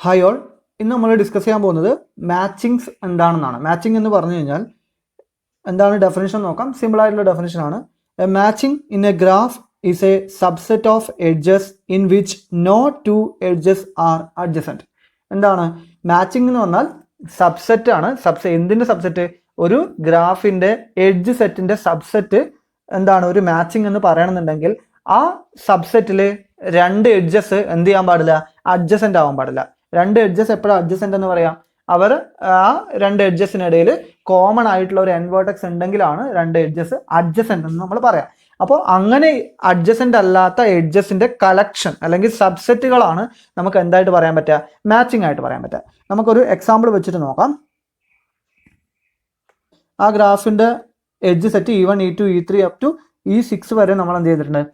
Hi all, ഇന്ന് നമ്മൾ discuss ചെയ്യാൻ പോകുന്നത് മാച്ചിങ്സ് എന്താണെന്നാണ്. മാച്ചിങ് എന്ന് പറഞ്ഞു കഴിഞ്ഞാൽ എന്താണ് ഡെഫിനിഷൻ നോക്കാം. സിമ്പിൾ ആയിട്ടുള്ള ഡെഫിനിഷൻ ആണ്. A matching in a graph is a subset of edges in which no two edges are adjacent. എന്താണ് മാച്ചിങ് എന്ന് പറഞ്ഞാൽ? സബ്സെറ്റ് ആണ്. എന്തിൻ്റെ സബ്സെറ്റ്? ഒരു ഗ്രാഫിൻ്റെ എഡ്ജ് സെറ്റിൻ്റെ സബ്സെറ്റ് എന്താണ് ഒരു മാച്ചിങ് എന്ന് പറയണമെന്നുണ്ടെങ്കിൽ ആ സബ്സെറ്റിൽ രണ്ട് എഡ്ജസ് എന്ത് ചെയ്യാൻ പാടില്ല? അഡ്ജസൻ്റ് ആവാൻ പാടില്ല. രണ്ട് എഡ്ജസ് എപ്പോഴാണ് അഡ്ജസൻ്റ് എന്ന് പറയാം? അവർ ആ രണ്ട് എഡ്ജസിനിടയിൽ കോമൺ ആയിട്ടുള്ള ഒരു എൻഡ് വെർട്ടെക്സ് ഉണ്ടെങ്കിലാണ് രണ്ട് എഡ്ജസ് അഡ്ജസൻ്റ് എന്ന് നമ്മൾ പറയാം. അപ്പോൾ അങ്ങനെ അഡ്ജസൻ്റ് അല്ലാത്ത എഡ്ജസിന്റെ കളക്ഷൻ അല്ലെങ്കിൽ സബ്സെറ്റുകളാണ് നമുക്ക് എന്തായിട്ട് പറയാൻ പറ്റുക? മാച്ചിങ് ആയിട്ട് പറയാൻ പറ്റുക. നമുക്കൊരു എക്സാമ്പിൾ വെച്ചിട്ട് നോക്കാം. ആ ഗ്രാഫിന്റെ edge set E1, E2, E3 up to E6 വരെ നമ്മൾ എന്ത് ചെയ്തിട്ടുണ്ട്?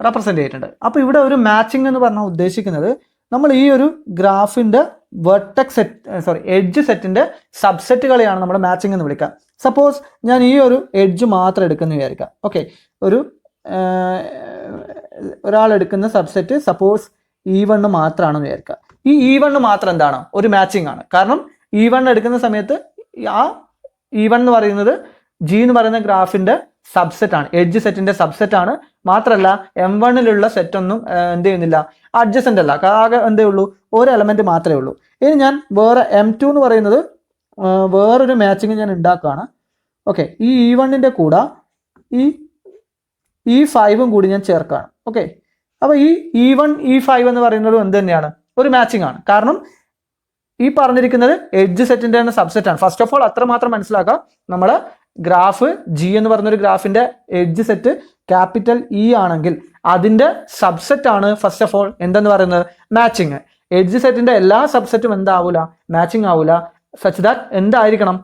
റെപ്രസെന്റ് ചെയ്തിട്ടുണ്ട്. അപ്പോൾ ഇവിടെ ഒരു മാച്ചിങ് എന്ന് പറഞ്ഞാൽ ഉദ്ദേശിക്കുന്നത് നമ്മൾ ഈ ഒരു ഗ്രാഫിന്റെ വെർട്ടെക്സ് എഡ്ജ് സെറ്റിന്റെ സബ്സെറ്റുകളെയാണ് നമ്മൾ മാച്ചിങ് എന്ന് വിളിക്കുക. സപ്പോസ് ഞാൻ ഈ ഒരു എഡ്ജ് മാത്രം എടുക്കുന്ന വിചാരിക്കാം. ഓക്കെ, ഒരാൾ എടുക്കുന്ന സബ്സെറ്റ് സപ്പോസ് E1 മാത്രമാണെന്ന് വിചാരിക്കുക. ഈ E1 മാത്രം എന്താണ്? ഒരു മാച്ചിങ് ആണ്. കാരണം E1 എടുക്കുന്ന സമയത്ത് ആ E1 എന്ന് പറയുന്നത് G എന്ന് പറയുന്ന ഗ്രാഫിന്റെ സബ്സെറ്റ് ആണ്, എഡ്ജ് സെറ്റിന്റെ സബ്സെറ്റ് ആണ്. മാത്രമല്ല M1 സെറ്റ് ഒന്നും എന്ത് ചെയ്യുന്നില്ല? അഡ്ജസൻ്റ് അല്ല. ആകെ എന്തേ ഉള്ളൂ? ഒരു എലമെന്റ് മാത്രമേ ഉള്ളൂ. ഇനി ഞാൻ വേറെ M2 എന്ന് പറയുന്നത് വേറൊരു മാച്ചിങ് ഞാൻ ഉണ്ടാക്കുകയാണ്. ഓക്കെ, ഈ E1 കൂടെ ഈ E5 കൂടി ഞാൻ ചേർക്കുകയാണ്. ഓക്കെ, അപ്പോൾ ഈ E1 E5 എന്ന് പറയുന്നത് എന്ത് തന്നെയാണ്? ഒരു മാച്ചിങ് ആണ്. കാരണം ഈ പറഞ്ഞിരിക്കുന്നത് എഡ്ജ് സെറ്റിന്റെ തന്നെ സബ്സെറ്റ് ആണ്. ഫസ്റ്റ് ഓഫ് ഓൾ അത്രമാത്രം മനസ്സിലാക്കാം. നമ്മൾ ഗ്രാഫ് G എന്ന് പറഞ്ഞൊരു ഗ്രാഫിന്റെ എഡ്ജ് സെറ്റ് ക്യാപിറ്റൽ E ആണെങ്കിൽ അതിന്റെ സബ്സെറ്റ് ആണ് ഫസ്റ്റ് ഓഫ് ഓൾ എന്തെന്ന് പറയുന്നത്? മാച്ചിങ്. എഡ്ജ് സെറ്റിന്റെ എല്ലാ സബ്സെറ്റും എന്താവൂല? മാച്ചിങ് ആവൂല. സച്ച് ദാറ്റ് എന്തായിരിക്കണം?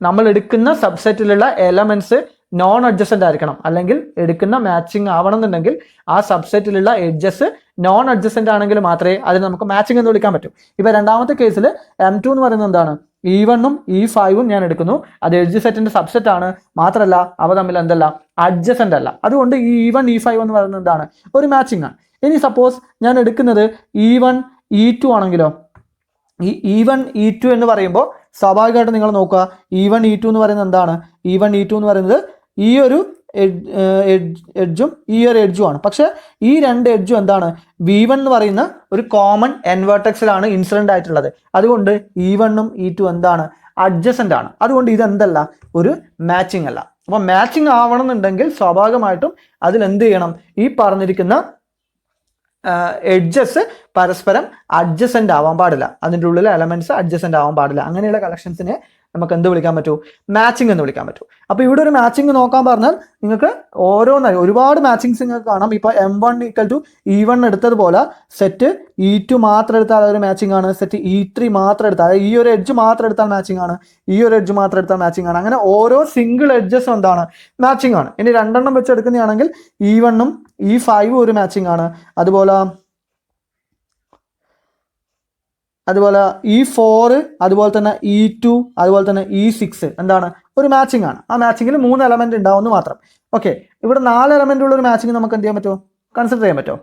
നമ്മൾ എടുക്കുന്ന സബ്സെറ്റിലുള്ള എലമെന്റ്സ് നോൺ അഡ്ജസൻ്റ് ആയിരിക്കണം. അല്ലെങ്കിൽ എടുക്കുന്ന മാച്ചിങ് ആവണം എന്നുണ്ടെങ്കിൽ ആ സബ്സെറ്റിലുള്ള എഡ്ജസ് നോൺ അഡ്ജസൻ്റ് ആണെങ്കിൽ മാത്രമേ അതിന് നമുക്ക് മാച്ചിങ് എന്ന് വിളിക്കാൻ പറ്റൂ. ഇപ്പൊ രണ്ടാമത്തെ കേസിൽ M2 എന്ന് പറയുന്നത് എന്താണ്? E1 E5 ഞാൻ എടുക്കുന്നു. അത് എഡ്ജ് സെറ്റിന്റെ സബ്സെറ്റ് ആണ്. മാത്രമല്ല അവ തമ്മിൽ എന്തല്ല? അഡ്ജസൻ്റ് അല്ല. അതുകൊണ്ട് ഈ E1 E5 എന്ന് പറയുന്നത് എന്താണ്? ഒരു മാച്ചിങ് ആണ്. ഇനി സപ്പോസ് ഞാൻ എടുക്കുന്നത് E1 E2 ആണെങ്കിലോ? ഈ E1 E2 എന്ന് പറയുമ്പോൾ സ്വാഭാവികമായിട്ട് നിങ്ങൾ നോക്കുക, E1 E2 എന്ന് പറയുന്നത് എന്താണ്? E1 E2 എന്ന് പറയുന്നത് ഈ ഒരു എഡ്ജും ഈ ഒരു എഡ്ജും ആണ്. പക്ഷെ ഈ രണ്ട് എഡ്ജും എന്താണ്? V1 എന്ന് പറയുന്ന ഒരു കോമൺ എൻഡ് വെർട്ടെക്സിലാണ് ഇൻസിഡന്റ് ആയിട്ടുള്ളത്. അതുകൊണ്ട് E1 E2 എന്താണ്? അഡ്ജസൻ്റ് ആണ്. അതുകൊണ്ട് ഇതെന്തല്ല? ഒരു മാച്ചിങ് അല്ല. അപ്പൊ മാച്ചിങ് ആവണം എന്നുണ്ടെങ്കിൽ സ്വാഭാവികമായിട്ടും അതിൽ എന്ത് ചെയ്യണം? ഈ പറഞ്ഞിരിക്കുന്ന എഡ്ജസ് പരസ്പരം അഡ്ജസൻ്റ് ആവാൻ പാടില്ല. അതിൻ്റെ ഉള്ളിലെ എലമെന്റ്സ് അഡ്ജസൻ്റ് ആവാൻ പാടില്ല. അങ്ങനെയുള്ള കളക്ഷൻസിനെ നമുക്ക് എന്ത് വിളിക്കാൻ പറ്റൂ? മാച്ചിങ് എന്ന് വിളിക്കാൻ പറ്റൂ. അപ്പോൾ ഇവിടെ ഒരു മാച്ചിങ് നോക്കാൻ പറഞ്ഞാൽ നിങ്ങൾക്ക് ഓരോന്നായി ഒരുപാട് മാച്ചിങ്സ് നിങ്ങൾക്ക് കാണാം. ഇപ്പോൾ M1 = E1 എടുത്തതുപോലെ സെറ്റ് E2 മാത്രം എടുത്താൽ ഒരു മാച്ചിങ് ആണ്. സെറ്റ് E3 മാത്രം എടുത്താൽ, ഈ ഒരു എഡ്ജ് മാത്രം എടുത്താൽ മാച്ചിങ് ആണ്. ഈ ഒരു എഡ്ജ് മാത്രം എടുത്താൽ മാച്ചിങ് ആണ്. അങ്ങനെ ഓരോ സിംഗിൾ എഡ്ജസും എന്താണ്? മാച്ചിങ് ആണ്. ഇനി രണ്ടെണ്ണം വെച്ച് എടുക്കുന്നതാണെങ്കിൽ E1 E5 ഒരു മാച്ചിങ് ആണ്. അതുപോലെ E4, അതുപോലെ തന്നെ E2, അതുപോലെ തന്നെ E6 എന്താണ്? ഒരു മാച്ചിങ് ആണ്. ആ മാച്ചിങ്ങിൽ 3 എലമെന്റ് ഉണ്ടാവുമെന്ന് മാത്രം. ഓക്കെ, ഇവിടെ 4 എലമെന്റ് ഉള്ള ഒരു മാച്ചിങ് നമുക്ക് എന്ത് ചെയ്യാൻ പറ്റുമോ? കൺസിഡർ ചെയ്യാൻ പറ്റുമോ?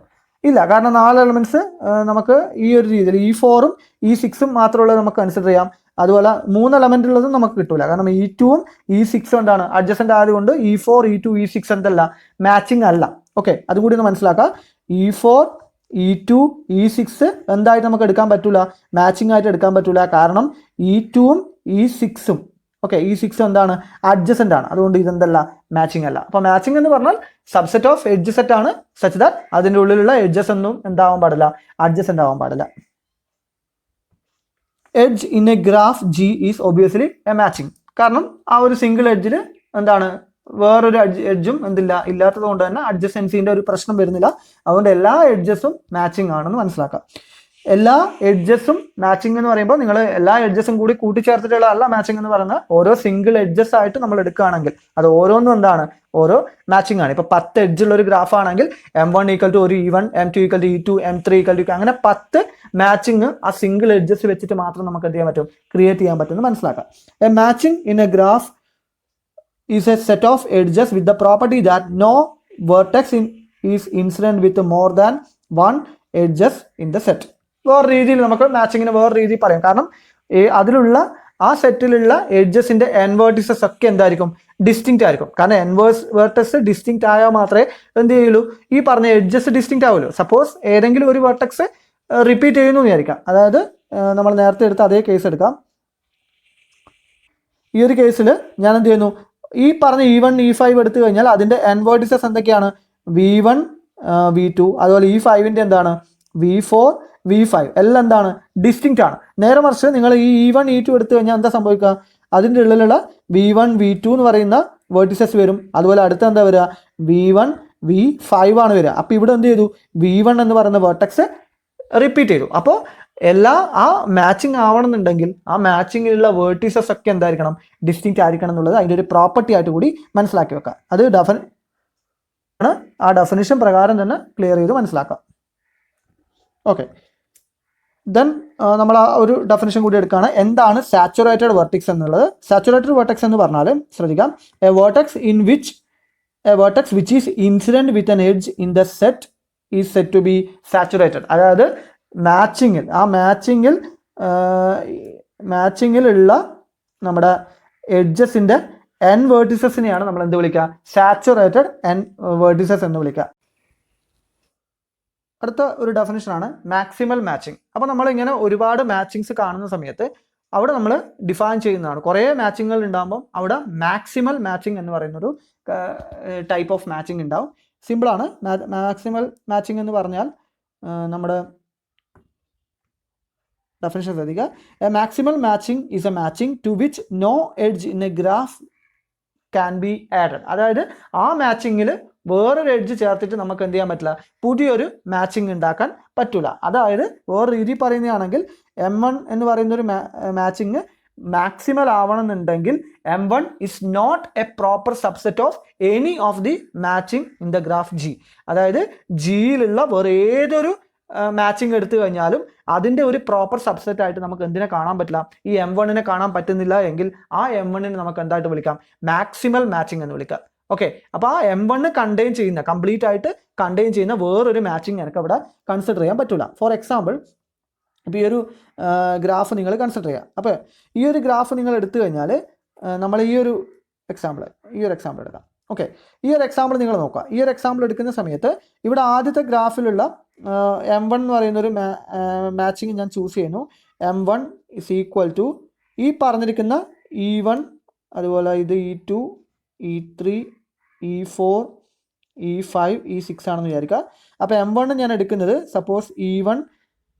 ഇല്ല. കാരണം 4 എലമെന്റ്സ് നമുക്ക് ഈ ഒരു രീതിയിൽ E4 E6 മാത്രമുള്ളത് നമുക്ക് കൺസിഡർ ചെയ്യാം. അതുപോലെ 3 എലമെന്റ് ഉള്ളതും നമുക്ക് കിട്ടൂല. കാരണം E2 E6 എന്താണ്? അഡ്ജസൻ്റ് ആയതുകൊണ്ട് E4 E2 E6 എന്തല്ല? മാച്ചിങ് അല്ല. ഓക്കെ, അതുകൂടി ഒന്ന് മനസ്സിലാക്കുക. E4 E2 E6 എന്തായിട്ട് നമുക്ക് എടുക്കാൻ പറ്റൂല? മാച്ചിങ് ആയിട്ട് എടുക്കാൻ പറ്റൂല. കാരണം E2 E6 ഓക്കെ, E6 എന്താണ്? അഡ്ജസൻ്റ് ആണ്. അതുകൊണ്ട് ഇതെന്തല്ല? മാച്ചിങ് അല്ല. അപ്പൊ മാച്ചിങ് എന്ന് പറഞ്ഞാൽ സബ്സെറ്റ് ഓഫ് എഡ്ജ് സെറ്റ് ആണ്. സച്ച് ദാറ്റ് അതിൻ്റെ ഉള്ളിലുള്ള എഡ്ജസ് ഒന്നും എന്താവാൻ പാടില്ല? അഡ്ജസൻ്റ് ആവാൻ പാടില്ല. Edge in a graph G is obviously A matching. കാരണം ആ ഒരു സിംഗിൾ എഡ്ജിൽ എന്താണ്? വേറൊരു എഡ്ജും എന്തില്ല? ഇല്ലാത്തത് കൊണ്ട് തന്നെ അഡ്ജസൻസിന്റെ ഒരു പ്രശ്നം വരുന്നില്ല. അതുകൊണ്ട് എല്ലാ എഡ്ജസും മാച്ചിങ് ആണെന്ന് മനസ്സിലാക്കാം. എല്ലാ എഡ്ജസും മാച്ചിങ് എന്ന് പറയുമ്പോൾ നിങ്ങൾ എല്ലാ എഡ്ജസും കൂടി കൂട്ടിച്ചേർത്തിട്ടുള്ള അല്ല മാച്ചിങ് എന്ന് പറയുന്നത്. ഓരോ സിംഗിൾ എഡ്ജസ് ആയിട്ട് നമ്മൾ എടുക്കുകയാണെങ്കിൽ അത് ഓരോന്നും എന്താണ്? ഓരോ മാച്ചിങ് ആണ്. ഇപ്പൊ 10 എഡ്ജുള്ള ഒരു ഗ്രാഫ് ആണെങ്കിൽ M1 = ഒരു E1, M2 = E2, M3 = അങ്ങനെ 10 മാച്ചിങ് ആ സിംഗിൾ എഡ്ജസ് വെച്ചിട്ട് മാത്രം നമുക്ക് എന്ത് ചെയ്യാൻ പറ്റും? ക്രിയേറ്റ് ചെയ്യാൻ പറ്റുമെന്ന് മനസ്സിലാക്കാം. A matching in a graph is a set of edges with the property that no vertex is incident with more than one edges in the set. വേറെ രീതിയിൽ നമുക്ക് മാച്ചിങ്ങിന് വേറെ രീതിയിൽ പറയാം. കാരണം അതിലുള്ള ആ സെറ്റിലുള്ള എഡ്ജസിന്റെ എൻ വേർട്ടിസസ് ഒക്കെ എന്തായിരിക്കും, ഡിസ്റ്റിങ്ക്റ്റ് ആയിരിക്കും. കാരണം എൻ വേർട്ടക്സ് ഡിസ്റ്റിങ്ക്റ്റ് ആയാൽ മാത്രമേ എന്ത് ചെയ്യുള്ളൂ, ഈ പറഞ്ഞ എഡ്ജസ് ഡിസ്റ്റിങ്ക്റ്റ് ആവുള്ളൂ. സപ്പോസ് ഏതെങ്കിലും ഒരു വേർട്ടക്സ് റിപ്പീറ്റ് ചെയ്യുന്നു വിചാരിക്കാം. അതായത് നമ്മൾ നേരത്തെ എടുത്ത അതേ കേസ് എടുക്കാം. ഈ ഒരു കേസിൽ ഞാൻ എന്ത് ചെയ്യുന്നു, ഈ പറഞ്ഞ E1 E5 എടുത്തു കഴിഞ്ഞാൽ അതിന്റെ എൻ വേർട്ടിസസ് എന്തൊക്കെയാണ്, V1 V2, അതുപോലെ E5ന്റെ എന്താണ് V4 V5 എല്ലാം എന്താണ് ഡിസ്റ്റിങ്ക്റ്റ് ആണ്. നേരെ മറിച്ച് നിങ്ങൾ ഈ E1 E2 എടുത്തു കഴിഞ്ഞാൽ എന്താ സംഭവിക്കുക, അതിൻ്റെ ഉള്ളിലുള്ള V1 V2 എന്ന് പറയുന്ന വേർട്ടിസസ് വരും. അതുപോലെ അടുത്ത എന്താ വരിക, V1 V5 ആണ് വരിക. അപ്പോൾ ഇവിടെ എന്ത് ചെയ്തു, V1 എന്ന് പറയുന്ന വേർട്ടക്സ് റിപ്പീറ്റ് ചെയ്തു. അപ്പോൾ എല്ലാ ആ മാച്ചിങ് ആവണമെന്നുണ്ടെങ്കിൽ ആ മാച്ചിങ്ങിലുള്ള വേർട്ടിസസ് ഒക്കെ എന്തായിരിക്കണം, ഡിസ്റ്റിങ്ക്റ്റ് ആയിരിക്കണം എന്നുള്ളത് അതിൻ്റെ ഒരു പ്രോപ്പർട്ടി ആയിട്ട് കൂടി മനസ്സിലാക്കി വെക്കാം. അത് ആ ഡെഫിനിഷൻ പ്രകാരം തന്നെ ക്ലിയർ ചെയ്ത് മനസ്സിലാക്കാം. ഓക്കെ, ദെൻ നമ്മൾ ആ ഒരു ഡെഫിനിഷൻ കൂടി എടുക്കുകയാണ്. എന്താണ് സാച്ചുറേറ്റഡ് വെർട്ടിക്സ് എന്നുള്ളത്? സാച്ചുറേറ്റഡ് വെർട്ടെക്സ് എന്ന് പറഞ്ഞാൽ ശ്രദ്ധിക്കാം, a vertex which is incident with an edge in the set is said to be saturated. അതായത് മാച്ചിങ്ങിലുള്ള നമ്മുടെ എഡ്ജസിന്റെ എൻ വേർട്ടിസസിനെയാണ് നമ്മൾ എന്ത് വിളിക്കുക, സാച്ചുറേറ്റഡ് എൻ വേർട്ടിസസ് എന്ന് വിളിക്കുക. അടുത്ത ഒരു ഡെഫിനിഷനാണ് മാക്സിമൽ മാച്ചിങ്. അപ്പോൾ നമ്മൾ ഇങ്ങനെ ഒരുപാട് മാച്ചിങ്സ് കാണുന്ന സമയത്ത് അവിടെ നമ്മൾ ഡിഫൈൻ ചെയ്യുന്നതാണ്. കുറേ മാച്ചിങ്ങുകൾ ഉണ്ടാകുമ്പോൾ അവിടെ മാക്സിമൽ മാച്ചിങ് എന്ന് പറയുന്നൊരു ടൈപ്പ് ഓഫ് മാച്ചിങ് ഉണ്ടാവും. സിമ്പിളാണ്. മാക്സിമൽ മാച്ചിങ് എന്ന് പറഞ്ഞാൽ നമ്മുടെ ഡെഫിനിഷൻ ശ്രദ്ധിക്കുക. A maximal matching is a matching to which no edge in a graph can be added. അതായത് ആ മാച്ചിങ്ങിൽ വേറൊരു എഡ്ജ് ചേർത്തിട്ട് നമുക്ക് എന്ത് ചെയ്യാൻ പറ്റില്ല, പുതിയൊരു മാച്ചിങ് ഉണ്ടാക്കാൻ പറ്റില്ല. അതായത് വേറെ രീതി പറയുകയാണെങ്കിൽ M1 എന്ന് പറയുന്നൊരു മാച്ചിങ് മാക്സിമൽ ആവണമെന്നുണ്ടെങ്കിൽ M1 is not a proper subset of any of the matching in the graph G. അതായത് ജിയിലുള്ള വേറെ ഏതൊരു മാച്ചിങ് എടുത്തു കഴിഞ്ഞാലും അതിൻ്റെ ഒരു പ്രോപ്പർ സബ്സെറ്റ് ആയിട്ട് നമുക്ക് എന്തിനെ കാണാൻ പറ്റില്ല, ഈ M1നെ കാണാൻ പറ്റുന്നില്ല എങ്കിൽ ആ M1നെ നമുക്ക് എന്തായിട്ട് വിളിക്കാം, മാക്സിമൽ മാച്ചിങ് എന്ന് വിളിക്കാം. ഓക്കെ, അപ്പോൾ ആ M1 കംപ്ലീറ്റ് ആയിട്ട് കണ്ടെയ്ൻ ചെയ്യുന്ന വേറൊരു മാച്ചിങ് എനിക്ക് അവിടെ കൺസിഡർ ചെയ്യാൻ പറ്റില്ല. ഫോർ എക്സാമ്പിൾ, ഇപ്പോൾ ഈ ഒരു ഗ്രാഫ് നിങ്ങൾ കൺസിഡർ ചെയ്യുക. അപ്പോൾ ഈ ഒരു ഗ്രാഫ് നിങ്ങൾ എടുത്തു കഴിഞ്ഞാൽ നമ്മൾ ഈ ഒരു എക്സാമ്പിൾ എടുക്കാം. ഓക്കെ, ഈ ഒരു എക്സാമ്പിൾ നിങ്ങൾ നോക്കുക. ഈ ഒരു എക്സാമ്പിൾ എടുക്കുന്ന സമയത്ത് ഇവിടെ ആദ്യത്തെ ഗ്രാഫിലുള്ള M1 എന്ന് പറയുന്നൊരു മാച്ചിങ് ഞാൻ ചൂസ് ചെയ്യുന്നു. M1 ഇസ് ഈക്വൽ ടു ഈ പറഞ്ഞിരിക്കുന്ന E1, അതുപോലെ ഇത് E2, E3, E4, E5, E6 ആണെന്ന് വിചാരിക്കുക. അപ്പോൾ M1 ഞാൻ എടുക്കുന്നത് സപ്പോസ് E1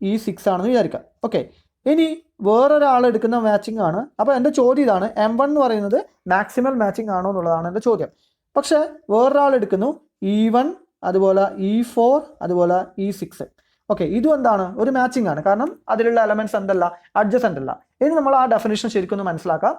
E6 ആണെന്ന് വിചാരിക്കുക. ഓക്കെ, ഇനി വേറൊരാൾ എടുക്കുന്ന മാച്ചിങ് ആണ്. അപ്പോൾ എൻ്റെ ചോദ്യം ഇതാണ്, M1 എന്ന് പറയുന്നത് മാക്സിമൽ മാച്ചിങ് ആണോ എന്നുള്ളതാണ് എൻ്റെ ചോദ്യം. പക്ഷേ വേറൊരാൾ എടുക്കുന്നു E1, അതുപോലെ E4, അതുപോലെ E6. ഓക്കെ, ഇതും എന്താണ്, ഒരു മാച്ചിങ് ആണ്. കാരണം അതിലുള്ള എലമെന്റ്സ് എന്തല്ല, അഡ്ജസൻ്റ് അല്ല. ഇനി നമ്മൾ ആ ഡെഫിനിഷൻ ശരിക്കും ഒന്ന് മനസ്സിലാക്കാം.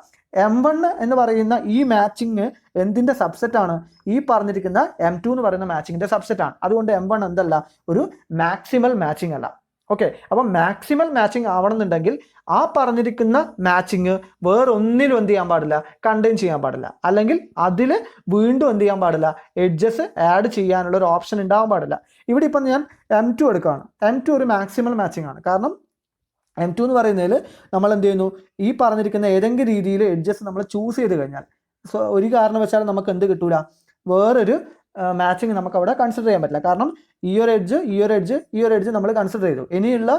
M1 എന്ന് പറയുന്ന ഈ മാച്ചിങ് എന്തിൻ്റെ സബ്സെറ്റ് ആണ്, ഈ പറഞ്ഞിരിക്കുന്ന M2 എന്ന് പറയുന്ന മാച്ചിങ്ങിൻ്റെ സബ്സെറ്റ് ആണ്. അതുകൊണ്ട് M1 എന്തല്ല, ഒരു മാക്സിമൽ മാച്ചിങ് അല്ല. ഓക്കെ, അപ്പം മാക്സിമൽ മാച്ചിങ് ആവണമെന്നുണ്ടെങ്കിൽ ആ പറഞ്ഞിരിക്കുന്ന മാച്ചിങ് വേറൊന്നിലും എന്ത് ചെയ്യാൻ പാടില്ല, കണ്ടെയ്ൻ ചെയ്യാൻ പാടില്ല. അല്ലെങ്കിൽ അതിൽ വീണ്ടും എന്ത് ചെയ്യാൻ പാടില്ല, എഡ്ജസ് ആഡ് ചെയ്യാനുള്ള ഒരു ഓപ്ഷൻ ഉണ്ടാവാൻ പാടില്ല. ഇവിടെ ഇപ്പം ഞാൻ M2 എടുക്കുകയാണ്. M2 ഒരു മാക്സിമൽ മാച്ചിങ് ആണ്. കാരണം M2 എന്ന് പറയുന്നതിൽ നമ്മൾ എന്ത് ചെയ്യുന്നു, ഈ പറഞ്ഞിരിക്കുന്ന ഏതെങ്കിലും രീതിയിൽ എഡ്ജസ് നമ്മൾ ചൂസ് ചെയ്ത് കഴിഞ്ഞാൽ ഒരു കാരണവശാലും നമുക്ക് എന്ത് കിട്ടൂല, വേറൊരു മാച്ചിങ് നമുക്ക് അവിടെ കൺസിഡർ ചെയ്യാൻ പറ്റില്ല. കാരണം ഈ ഒരു എഡ്ജ് നമ്മൾ കൺസിഡർ ചെയ്തു. ഇനിയുള്ള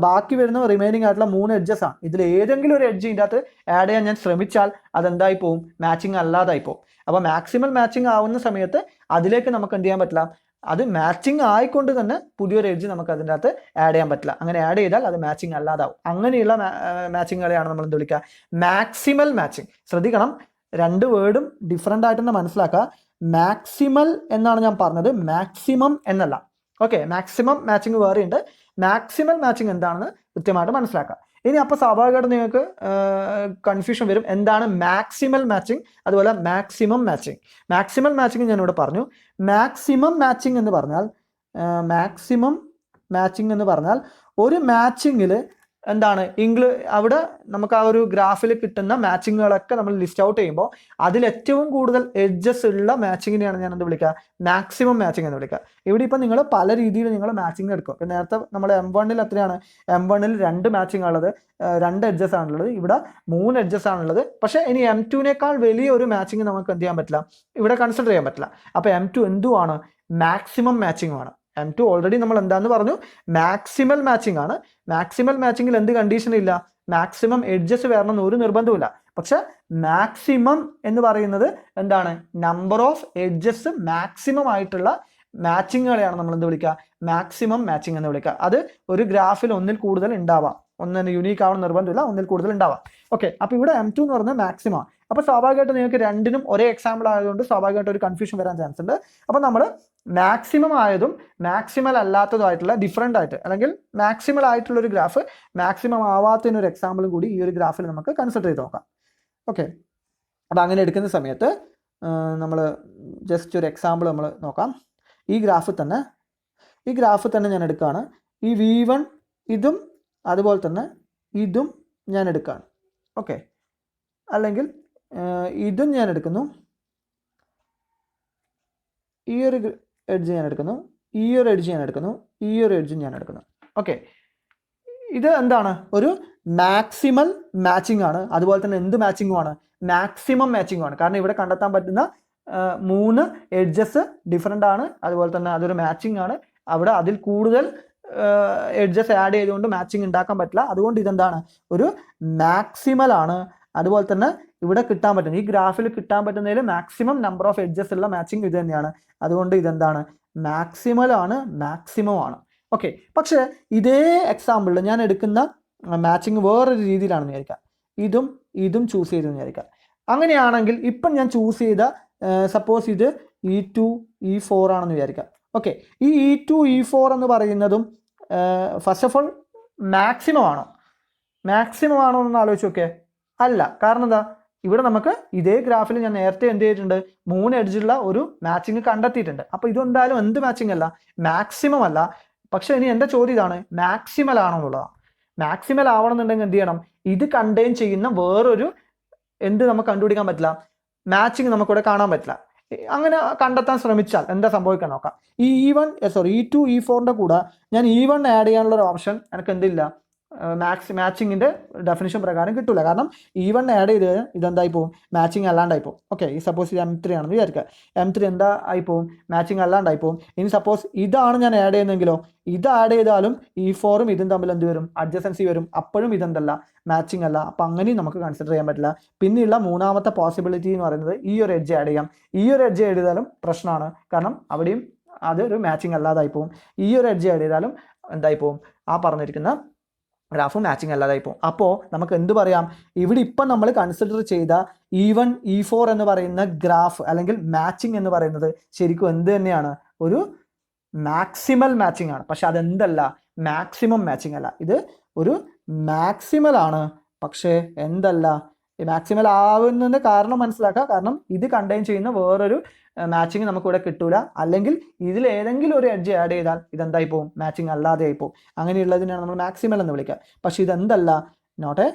ബാക്കി വരുന്ന റിമൈനിങ് ആയിട്ടുള്ള 3 എഡ്ജസ് ആണ്. ഇതിൽ ഏതെങ്കിലും ഒരു എഡ്ജ് ഇതിൻ്റെ അകത്ത് ആഡ് ചെയ്യാൻ ഞാൻ ശ്രമിച്ചാൽ അതെന്തായി പോവും, മാച്ചിങ് അല്ലാതായി പോവും. അപ്പോൾ മാക്സിമൽ മാച്ചിങ് ആവുന്ന സമയത്ത് അതിലേക്ക് നമുക്ക് എന്ത് ചെയ്യാൻ പറ്റില്ല, അത് മാച്ചിങ് ആയിക്കൊണ്ട് തന്നെ പുതിയൊരു എഡ്ജ് നമുക്ക് അതിൻ്റെ അകത്ത് ആഡ് ചെയ്യാൻ പറ്റില്ല. അങ്ങനെ ആഡ് ചെയ്താൽ അത് മാച്ചിങ് അല്ലാതാവും. അങ്ങനെയുള്ള മാച്ചിങ്ങുകളെയാണ് നമ്മൾ എന്ത് വിളിക്കുക, മാക്സിമൽ മാച്ചിങ്. ശ്രദ്ധിക്കണം, രണ്ട് വേർഡും ഡിഫറെൻ്റ് ആയിട്ട് തന്നെ മനസ്സിലാക്കുക. മാക്സിമൽ എന്നാണ് ഞാൻ പറഞ്ഞത്, മാക്സിമം എന്നല്ല. ഓക്കെ, മാക്സിമം മാച്ചിങ് വേറെ ഉണ്ട്, മാക്സിമൽ മാച്ചിങ് എന്താണെന്ന് കൃത്യമായിട്ട് മനസ്സിലാക്കുക. ഇനി അപ്പോൾ സ്വാഭാവികമായിട്ട് നിങ്ങൾക്ക് കൺഫ്യൂഷൻ വരും, എന്താണ് മാക്സിമൽ മാച്ചിങ്, അതുപോലെ മാക്സിമം മാച്ചിങ്. മാക്സിമൽ മാച്ചിങ് ഞാനിവിടെ പറഞ്ഞു. മാക്സിമം മാച്ചിങ് എന്ന് പറഞ്ഞാൽ ഒരു മാച്ചിങ്ങിൽ എന്താണ് അവിടെ നമുക്ക് ആ ഒരു ഗ്രാഫിൽ കിട്ടുന്ന മാച്ചിങ്ങുകളൊക്കെ നമ്മൾ ലിസ്റ്റ് ഔട്ട് ചെയ്യുമ്പോൾ അതിൽ ഏറ്റവും കൂടുതൽ എഡ്ജസ് ഉള്ള മാച്ചിങ്ങിനെയാണ് ഞാൻ എന്ത് വിളിക്കുക, മാക്സിമം മാച്ചിങ് എന്ന് വിളിക്കുക. ഇവിടെ ഇപ്പം നിങ്ങൾ പല രീതിയിൽ നിങ്ങൾ മാച്ചിങ് എടുക്കും. ഇപ്പം നേരത്തെ നമ്മൾ M1 എത്രയാണ്, M1 2 മാച്ചിങ് ഉള്ളത്, 2 എഡ്ജസ് ആണുള്ളത്, ഇവിടെ 3 എഡ്ജസ് ആണുള്ളത്. പക്ഷേ ഇനി M2നേക്കാൾ വലിയ ഒരു മാച്ചിങ് നമുക്ക് എന്ത് ചെയ്യാൻ പറ്റില്ല, ഇവിടെ കൺസിഡർ ചെയ്യാൻ പറ്റില്ല. അപ്പോൾ M2 എന്തുവാണ്, മാക്സിമം മാച്ചിങ് ആണ്. M2 ഓൾറെഡി നമ്മൾ എന്താന്ന് പറഞ്ഞു, മാക്സിമൽ മാച്ചിങ് ആണ്. മാക്സിമൽ മാച്ചിങ്ങിൽ എന്ത് കണ്ടീഷൻ ഇല്ല, മാക്സിമം എഡ്ജസ് വരണമെന്ന് ഒരു നിർബന്ധമില്ല. പക്ഷെ മാക്സിമം എന്ന് പറയുന്നത് എന്താണ്, നമ്പർ ഓഫ് എഡ്ജസ് മാക്സിമം ആയിട്ടുള്ള മാച്ചിങ്ങുകളെയാണ് നമ്മൾ എന്ത് വിളിക്കുക, മാക്സിമം മാച്ചിങ് എന്ന് വിളിക്കുക. അത് ഒരു ഗ്രാഫിൽ ഒന്നിൽ കൂടുതൽ ഉണ്ടാവാം, ഒന്നിന് യൂണീക്ക് ആവണം നിർബന്ധമില്ല, ഒന്നിൽ കൂടുതൽ ഉണ്ടാവാം. ഓക്കെ, അപ്പോൾ ഇവിടെ M2 എന്ന് പറയുന്നത് മാക്സിമം. അപ്പോൾ സ്വാഭാവികമായിട്ട് നിങ്ങൾക്ക് രണ്ടിനും ഒരേ എക്സാമ്പിൾ ആയതുകൊണ്ട് സ്വാഭാവികമായിട്ട് ഒരു കൺഫ്യൂഷൻ വരാൻ ചാൻസ് ഉണ്ട്. അപ്പോൾ നമ്മൾ മാക്സിമം ആയതും മാക്സിമൽ അല്ലാത്തതുമായിട്ടുള്ള ഡിഫറെൻ്റ് ആയിട്ട്, അല്ലെങ്കിൽ മാക്സിമൽ ആയിട്ടുള്ള ഒരു ഗ്രാഫ് മാക്സിമം ആവാത്തതിനൊരു എക്സാമ്പിളും കൂടി ഈ ഒരു ഗ്രാഫിൽ നമുക്ക് കൺസിഡർ ചെയ്ത് നോക്കാം. ഓക്കെ, അപ്പോൾ അങ്ങനെ എടുക്കുന്ന സമയത്ത് നമ്മൾ ജസ്റ്റ് ഒരു എക്സാമ്പിൾ നമ്മൾ നോക്കാം. ഈ ഗ്രാഫിൽ തന്നെ ഞാൻ എടുക്കുകയാണ്. ഈ V1 ഇതും അതുപോലെ തന്നെ ഇതും ഞാൻ എടുക്കുകയാണ്. ഓക്കെ, അല്ലെങ്കിൽ ഇതും ഞാൻ എടുക്കുന്നു, ഈ ഒരു എഡ്ജ് ഞാൻ എടുക്കുന്നു, ഈ ഒരു എഡ്ജ് ഞാൻ എടുക്കുന്നു, ഈ ഒരു എഡ്ജും ഞാൻ എടുക്കുന്നു. ഓക്കെ, ഇത് എന്താണ്, ഒരു മാക്സിമൽ മാച്ചിങ് ആണ്. അതുപോലെ തന്നെ എന്ത് മാച്ചിങ്ങും ആണ്, മാക്സിമം മാച്ചിങ്ങും ആണ്. കാരണം ഇവിടെ കണ്ടെത്താൻ പറ്റുന്ന 3 എഡ്ജസ് ഡിഫറെൻ്റ് ആണ്. അതുപോലെ തന്നെ അതൊരു മാച്ചിങ് ആണ്. അവിടെ അതിൽ കൂടുതൽ എഡ്ജസ് ആഡ് ചെയ്തുകൊണ്ട് മാച്ചിങ് ഉണ്ടാക്കാൻ പറ്റില്ല. അതുകൊണ്ട് ഇതെന്താണ്, ഒരു മാക്സിമൽ ആണ്. അതുപോലെ തന്നെ ഇവിടെ കിട്ടാൻ പറ്റുന്ന, ഈ ഗ്രാഫിൽ കിട്ടാൻ പറ്റുന്നതിൽ മാക്സിമം നമ്പർ ഓഫ് എഡ്ജസ് ഉള്ള മാച്ചിങ് ഇത് തന്നെയാണ്. അതുകൊണ്ട് ഇതെന്താണ്, മാക്സിമൽ ആണ്, മാക്സിമം ആണ്. ഓക്കെ, പക്ഷേ ഇതേ എക്സാമ്പിളിൽ ഞാൻ എടുക്കുന്ന മാച്ചിങ് വേറൊരു രീതിയിലാണെന്ന് വിചാരിക്കാം. ഇതും ചൂസ് ചെയ്തെന്ന് വിചാരിക്കാം. അങ്ങനെയാണെങ്കിൽ ഇപ്പം ഞാൻ ചൂസ് ചെയ്ത സപ്പോസ് ഇത് E2 E4 ആണെന്ന് വിചാരിക്കാം. ഓക്കെ, ഈ E2 E4 എന്ന് പറയുന്നതും ഫസ്റ്റ് ഓഫ് ഓൾ മാക്സിമം ആണോ എന്ന് ആലോചിച്ച് നോക്കിയേ. അല്ല. കാരണം എന്താ, ഇവിടെ നമുക്ക് ഇതേ ഗ്രാഫിൽ ഞാൻ നേരത്തെ എന്ത് ചെയ്തിട്ടുണ്ട്, 3 എഡ്ജുള്ള ഒരു മാച്ചിങ് കണ്ടെത്തിയിട്ടുണ്ട്. അപ്പോൾ ഇതെന്തായാലും എന്ത് മാച്ചിങ് അല്ല, മാക്സിമം അല്ല. പക്ഷെ ഇനി എൻ്റെ ചോദ്യം ഇതാണ്, മാക്സിമൽ ആണോ എന്നുള്ളതാണ്. മാക്സിമൽ ആവണമെന്നുണ്ടെങ്കിൽ എന്ത് ചെയ്യണം, ഇത് കണ്ടെയ്ൻ ചെയ്യുന്ന വേറൊരു എന്ത് നമുക്ക് കണ്ടുപിടിക്കാൻ പറ്റില്ല, മാച്ചിങ് നമുക്കിവിടെ കാണാൻ പറ്റില്ല. അങ്ങനെ കണ്ടെത്താൻ ശ്രമിച്ചാൽ എന്താ സംഭവിക്കാൻ നോക്കാം. ഈ E2 E4ൻ്റെ കൂടെ ഞാൻ E1 ആഡ് ചെയ്യാനുള്ള ഒരു ഓപ്ഷൻ എനിക്ക് എന്തില്ല, മാച്ചിങ്ങിൻ്റെ ഡെഫിനിഷൻ പ്രകാരം കിട്ടില്ല. കാരണം E1 ആഡ് ചെയ്ത് ഇതെന്തായി പോകും, മാച്ചിങ് അല്ലാണ്ടായി പോകും. ഓക്കെ, ഈ സപ്പോസ് ഇത് M3 ആണെന്ന് വിചാരിക്കുക. M3 എന്താ ആയി പോകും, മാച്ചിങ് അല്ലാണ്ടായി പോകും. ഇനി സപ്പോസ് ഇതാണ് ഞാൻ ആഡ് ചെയ്യുന്നെങ്കിലോ, ഇത് ആഡ് ചെയ്താലും E4ഉം ഇതും തമ്മിൽ എന്ത് വരും, അഡ്ജസൻസി വരും. അപ്പോഴും ഇതെന്തല്ല, മാച്ചിങ് അല്ല. അപ്പം അങ്ങനെയും നമുക്ക് കൺസിഡർ ചെയ്യാൻ പറ്റില്ല. പിന്നെയുള്ള മൂന്നാമത്തെ പോസിബിലിറ്റി എന്ന് പറയുന്നത് ഈ ഒരു എഡ്ജ് ആഡ് ചെയ്യാം. ഈ ഒരു എഡ്ജ് ആഡ് ചെയ്താലും പ്രശ്നമാണ്. കാരണം അവിടെയും അതൊരു മാച്ചിങ് അല്ലാതായി പോകും. ഈ ഒരു എഡ്ജ് ആഡ് ചെയ്താലും എന്തായി പോകും, ആ പറഞ്ഞിരിക്കുന്ന ഗ്രാഫ് മാച്ചിങ് അല്ലാതായി പോകും. അപ്പോൾ നമുക്ക് എന്ത് പറയാം, ഇവിടെ ഇപ്പം നമ്മൾ കൺസിഡർ ചെയ്ത E1 E4 എന്ന് പറയുന്ന ഗ്രാഫ് അല്ലെങ്കിൽ മാച്ചിങ് എന്ന് പറയുന്നത് ശരിക്കും എന്ത് തന്നെയാണ്, ഒരു മാക്സിമൽ മാച്ചിങ് ആണ്. പക്ഷെ അതെന്തല്ല, മാക്സിമം മാച്ചിങ് അല്ല. ഇത് ഒരു മാക്സിമൽ ആണ്, പക്ഷേ എന്തല്ല, മാക്സിമൽ ആവുന്നതിൻ്റെ കാരണം മനസ്സിലാക്കുക. കാരണം ഇത് കണ്ടെയ്ൻ ചെയ്യുന്ന വേറൊരു മാച്ചിങ് നമുക്കിവിടെ കിട്ടൂല. അല്ലെങ്കിൽ ഇതിൽ ഏതെങ്കിലും ഒരു എഡ്ജ് ആഡ് ചെയ്താൽ ഇതെന്തായി പോകും, മാച്ചിങ് അല്ലാതെ ആയി പോകും. അങ്ങനെയുള്ളതിനാണ് നമ്മൾ മാക്സിമൽ എന്ന് വിളിക്കുക. പക്ഷെ ഇതെന്തല്ല, not a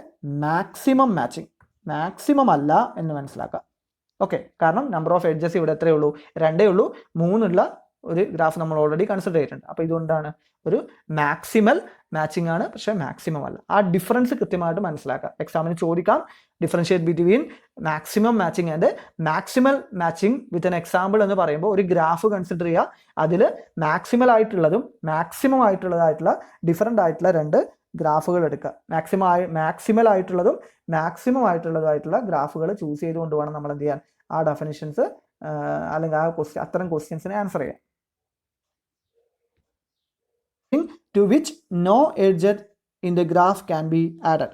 maximum matching, maximum അല്ല എന്ന് മനസ്സിലാക്കുക. ഓക്കെ, കാരണം നമ്പർ ഓഫ് എഡ്ജസ് ഇവിടെ എത്രയേ ഉള്ളൂ, 2 ഉള്ളൂ. 3 ഒരു ഗ്രാഫ് നമ്മൾ ഓൾറെഡി കൺസിഡർ ചെയ്തിട്ടുണ്ട്. അപ്പോൾ ഇതുകൊണ്ടാണ് ഒരു മാക്സിമൽ മാച്ചിങ് ആണ്, പക്ഷേ മാക്സിമം അല്ല. ആ ഡിഫറൻസ് കൃത്യമായിട്ട് മനസ്സിലാക്കുക. എക്സാമിന് ചോദിക്കാം, differentiate between maximum matching and maximal matching with an example എന്ന് പറയുമ്പോൾ ഒരു ഗ്രാഫ് കൺസിഡർ ചെയ്യുക. അതിൽ മാക്സിമൽ ആയിട്ടുള്ളതും മാക്സിമം ആയിട്ടുള്ളതായിട്ടുള്ള ഡിഫറൻ്റ് ആയിട്ടുള്ള 2 ഗ്രാഫുകൾ എടുക്കുക. മാക്സിമൽ ആയിട്ടുള്ളതും മാക്സിമം ആയിട്ടുള്ളതായിട്ടുള്ള ഗ്രാഫുകൾ ചൂസ് ചെയ്തുകൊണ്ട് വേണം നമ്മൾ എന്ത് ചെയ്യാൻ, ആ ഡെഫിനിഷൻസ് അല്ലെങ്കിൽ ആ അത്തരം ക്വസ്റ്റ്യൻസിനെ ആൻസർ ചെയ്യാം. To which no edge in the graph can be added.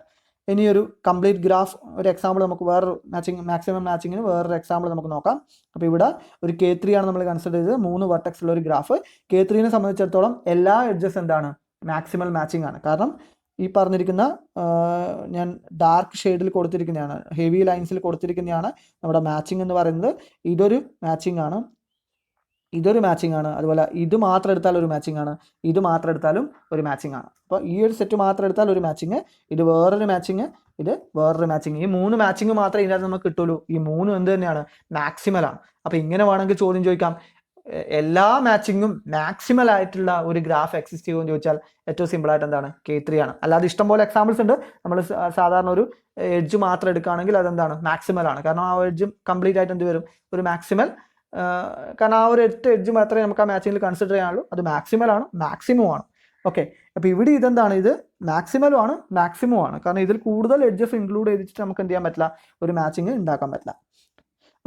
ഇനി ഒരു കംപ്ലീറ്റ് ഗ്രാഫ് ഒരു എക്സാമ്പിൾ നമുക്ക് വേറൊരു മാക്സിമം മാച്ചിങ്ങിന് വേറൊരു എക്സാമ്പിൾ നമുക്ക് നോക്കാം. അപ്പോൾ ഇവിടെ ഒരു K3 ആണ് നമ്മൾ കൺസിഡർ ചെയ്തത്, 3 വെർട്ടെക്സ് ഉള്ള ഒരു ഗ്രാഫ്. K3നെ സംബന്ധിച്ചിടത്തോളം എല്ലാ എഡ്ജസ് എന്താണ്, മാക്സിമൽ മാച്ചിങ് ആണ്. കാരണം ഈ പറഞ്ഞിരിക്കുന്ന ഞാൻ ഡാർക്ക് ഷെയ്ഡിൽ കൊടുത്തിരിക്കുന്നതാണ്, ഹെവി ലൈൻസിൽ കൊടുത്തിരിക്കുന്നതാണ് നമ്മുടെ മാച്ചിങ് എന്ന് പറയുന്നത്. ഇതൊരു മാച്ചിങ് ആണ്, ഇതൊരു മാച്ചിങ് ആണ്, അതുപോലെ ഇത് മാത്രം എടുത്താൽ ഒരു മാച്ചിങ് ആണ്, ഇത് മാത്രം എടുത്താലും ഒരു മാച്ചിങ് ആണ്. അപ്പോൾ ഈ ഒരു സെറ്റ് മാത്രം എടുത്താൽ ഒരു മാച്ചിങ്, ഇത് വേറൊരു മാച്ചിങ്, ഇത് വേറൊരു മാച്ചിങ്. ഈ 3 മാച്ചിങ് മാത്രമേ ഇതിനകത്ത് നമുക്ക് കിട്ടുള്ളൂ. ഈ 3 എന്ത് തന്നെയാണ്? മാക്സിമൽ ആണ്. അപ്പോൾ ഇങ്ങനെ വേണമെങ്കിൽ ചോദ്യം ചോദിക്കാം, എല്ലാ മാച്ചിങ്ങും മാക്സിമൽ ആയിട്ടുള്ള ഒരു ഗ്രാഫ് എക്സിസ്റ്റ് ചെയ്യുമെന്ന് ചോദിച്ചാൽ ഏറ്റവും സിമ്പിൾ ആയിട്ട് എന്താണ്? K3 ആണ്. അല്ലാതെ ഇഷ്ടംപോലെ എക്സാമ്പിൾസ് ഉണ്ട്. നമ്മൾ സാധാരണ ഒരു എഡ്ജ് മാത്രം എടുക്കുകയാണെങ്കിൽ അതെന്താണ്? മാക്സിമൽ ആണ്. കാരണം ആ എഡ്ജ് കംപ്ലീറ്റ് ആയിട്ട് എന്ത് വരും? ഒരു മാക്സിമൽ. കാരണം ആ ഒരു 8 എഡ്ജ് മാത്രമേ നമുക്ക് ആ മാച്ചിങ്ങിൽ കൺസിഡർ ചെയ്യാനുള്ളൂ. അത് മാക്സിമൽ ആണ്, മാക്സിമം ആണ്. ഓക്കെ, അപ്പോൾ ഇവിടെ ഇതെന്താണ്? ഇത് മാക്സിമലും ആണ്, മാക്സിമം ആണ്. കാരണം ഇതിൽ കൂടുതൽ എഡ്ജസ് ഇൻക്ലൂഡ് ചെയ്തിട്ട് നമുക്ക് എന്ത് ചെയ്യാൻ പറ്റില്ല? ഒരു മാച്ചിങ് ഉണ്ടാക്കാൻ പറ്റില്ല.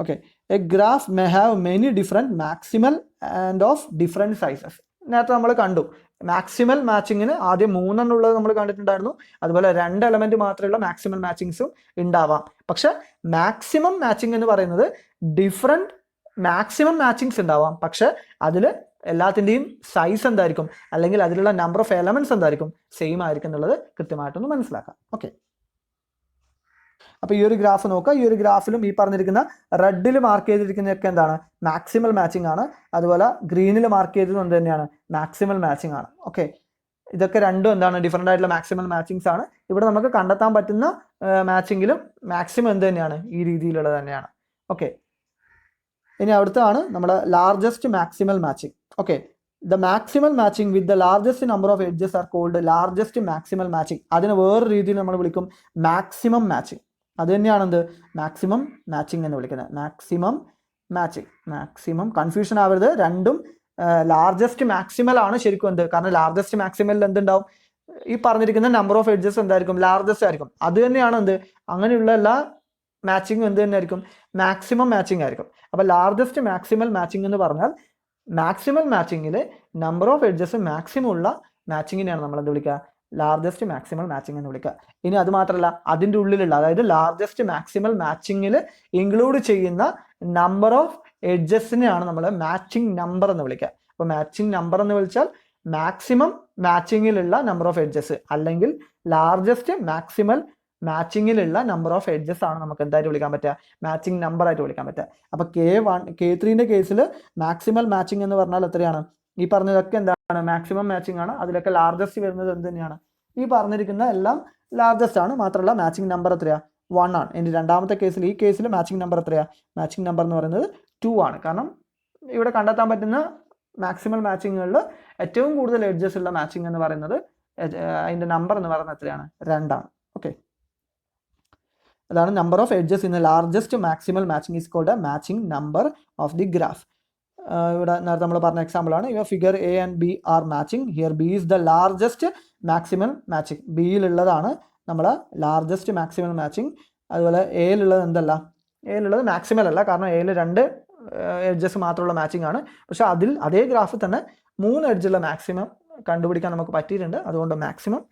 Okay, A graph may have many different maximal and of different sizes. നേരത്തെ നമ്മൾ കണ്ടു മാക്സിമൽ മാച്ചിങ്ങിന് ആദ്യം 3 എന്നുള്ളത് നമ്മൾ കണ്ടിട്ടുണ്ടായിരുന്നു. അതുപോലെ 2 എലമെന്റ് മാത്രമുള്ള മാക്സിമൽ മാച്ചിങ്സും ഉണ്ടാവാം. പക്ഷെ മാക്സിമം മാച്ചിങ് എന്ന് പറയുന്നത് ഡിഫറെൻറ്റ് മാക്സിമം മാച്ചിങ്സ് ഉണ്ടാവാം. പക്ഷെ അതിൽ എല്ലാത്തിൻ്റെയും സൈസ് എന്തായിരിക്കും, അല്ലെങ്കിൽ അതിലുള്ള നമ്പർ ഓഫ് എലമെന്റ്സ് എന്തായിരിക്കും? സെയിം ആയിരിക്കും എന്നുള്ളത് കൃത്യമായിട്ടൊന്ന് മനസ്സിലാക്കാം. ഓക്കെ, അപ്പോൾ ഈ ഒരു ഗ്രാഫ് നോക്കുക. ഈ ഒരു ഗ്രാഫിലും ഈ പറഞ്ഞിരിക്കുന്ന റെഡിൽ മാർക്ക് ചെയ്തിരിക്കുന്നതൊക്കെ എന്താണ്? മാക്സിമൽ മാച്ചിങ് ആണ്. അതുപോലെ ഗ്രീനിൽ മാർക്ക് ചെയ്തത് എന്ത് തന്നെയാണ്? മാക്സിമൽ മാച്ചിങ് ആണ്. ഓക്കെ, ഇതൊക്കെ രണ്ടും എന്താണ്? ഡിഫറെൻ്റ് ആയിട്ടുള്ള മാക്സിമൽ മാച്ചിങ്സ് ആണ്. ഇവിടെ നമുക്ക് കണ്ടെത്താൻ പറ്റുന്ന മാച്ചിങ്ങിലും മാക്സിമം എന്ത് തന്നെയാണ്? ഈ രീതിയിലുള്ളത് തന്നെയാണ്. ഓക്കെ, ഇനി അടുത്താണ് നമ്മുടെ largest maximal matching. Okay, the maximal matching with the largest number of edges are called largest maximal matching. അതിന് വേറൊരു രീതിയിൽ നമ്മൾ വിളിക്കും മാക്സിമം മാച്ചിങ്. അത് തന്നെയാണ് എന്ത്? മാക്സിമം മാച്ചിങ് എന്ന് വിളിക്കുന്നത്. മാക്സിമം മാച്ചിങ്, മാക്സിമം കൺഫ്യൂഷൻ ആവരുത്. രണ്ടും ലാർജസ്റ്റ് മാക്സിമൽ ആണ് ശരിക്കും എന്ത്? കാരണം ലാർജസ്റ്റ് മാക്സിമലിൽ എന്തുണ്ടാവും? ഈ പറഞ്ഞിരിക്കുന്ന നമ്പർ ഓഫ് എഡ്ജസ് എന്തായിരിക്കും? ലാർജസ്റ്റ് ആയിരിക്കും. അത് തന്നെയാണ് എന്ത്? അങ്ങനെയുള്ള എല്ലാ മാച്ചിങ്ങും എന്ത് തന്നെ ആയിരിക്കും? മാക്സിമം മാച്ചിങ് ആയിരിക്കും. അപ്പോൾ ലാർജസ്റ്റ് മാക്സിമൽ മാച്ചിങ് എന്ന് പറഞ്ഞാൽ മാക്സിമൽ മാച്ചിങ്ങിൽ നമ്പർ ഓഫ് എഡ്ജസ് മാക്സിമം ഉള്ള മാച്ചിങ്ങിനെയാണ് നമ്മൾ എന്ത് വിളിക്കുക? ലാർജസ്റ്റ് മാക്സിമൽ മാച്ചിങ് എന്ന് വിളിക്കുക. ഇനി അത് മാത്രമല്ല, അതിൻ്റെ ഉള്ളിലുള്ള, അതായത് ലാർജസ്റ്റ് മാക്സിമൽ മാച്ചിങ്ങിൽ ഇൻക്ലൂഡ് ചെയ്യുന്ന നമ്പർ ഓഫ് എഡ്ജസിനെയാണ് നമ്മൾ മാച്ചിങ് നമ്പർ എന്ന് വിളിക്കുക. അപ്പോൾ മാച്ചിങ് നമ്പർ എന്ന് വിളിച്ചാൽ മാക്സിമം മാച്ചിങ്ങിലുള്ള നമ്പർ ഓഫ് എഡ്ജസ്, അല്ലെങ്കിൽ ലാർജസ്റ്റ് മാക്സിമൽ മാച്ചിങ്ങിലുള്ള നമ്പർ ഓഫ് എഡ്ജസ് ആണ് നമുക്ക് എന്തായിട്ട് വിളിക്കാൻ പറ്റുക? മാച്ചിങ് നമ്പർ ആയിട്ട് വിളിക്കാൻ പറ്റുക. അപ്പോൾ K3ന്റെ കേസിൽ മാക്സിമൽ മാച്ചിങ് എന്ന് പറഞ്ഞാൽ എത്രയാണ്? ഈ പറഞ്ഞതൊക്കെ എന്താണ്? മാക്സിമം മാച്ചിങ് ആണ്. അതിലൊക്കെ ലാർജസ്റ്റ് വരുന്നത് എന്ത് തന്നെയാണ്? ഈ പറഞ്ഞിരിക്കുന്ന എല്ലാം ലാർജസ്റ്റ് ആണ്. മാത്രമല്ല മാച്ചിങ് നമ്പർ എത്രയാണ്? 1 ആണ്. ഇനി രണ്ടാമത്തെ കേസിൽ, ഈ കേസിൽ മാച്ചിങ് നമ്പർ എത്രയാണ്? മാച്ചിങ് നമ്പർ എന്ന് പറയുന്നത് 2 ആണ്. കാരണം ഇവിടെ കണ്ടെത്താൻ പറ്റുന്ന മാക്സിമൽ മാച്ചിങ്ങുകളിൽ ഏറ്റവും കൂടുതൽ എഡ്ജസ് ഉള്ള മാച്ചിങ് എന്ന് പറയുന്നത്, അതിൻ്റെ നമ്പർ എന്ന് പറയുന്നത് എത്രയാണ്? 2 ആണ്. ഓക്കെ, അതാണ് number of edges in the largest maximal matching is called a matching number of the graph. ഇവിടെ നേരത്തെ നമ്മൾ പറഞ്ഞ എക്സാമ്പിൾ ആണ്. ഇവ figure A and B are matching. Here B is the largest maximal matching. ബിയിലുള്ളതാണ് നമ്മളെ largest maximal matching. അതുപോലെ എയിലുള്ളത് എന്തല്ല? എയിലുള്ളത് മാക്സിമൽ അല്ല. കാരണം എയിൽ 2 എഡ്ജസ് മാത്രമുള്ള മാച്ചിങ് ആണ്. പക്ഷെ അതിൽ അതേ ഗ്രാഫിൽ തന്നെ 3 എഡ്ജുള്ള മാക്സിമം കണ്ടുപിടിക്കാൻ നമുക്ക് പറ്റിയിട്ടുണ്ട്. അതുകൊണ്ട് മാക്സിമം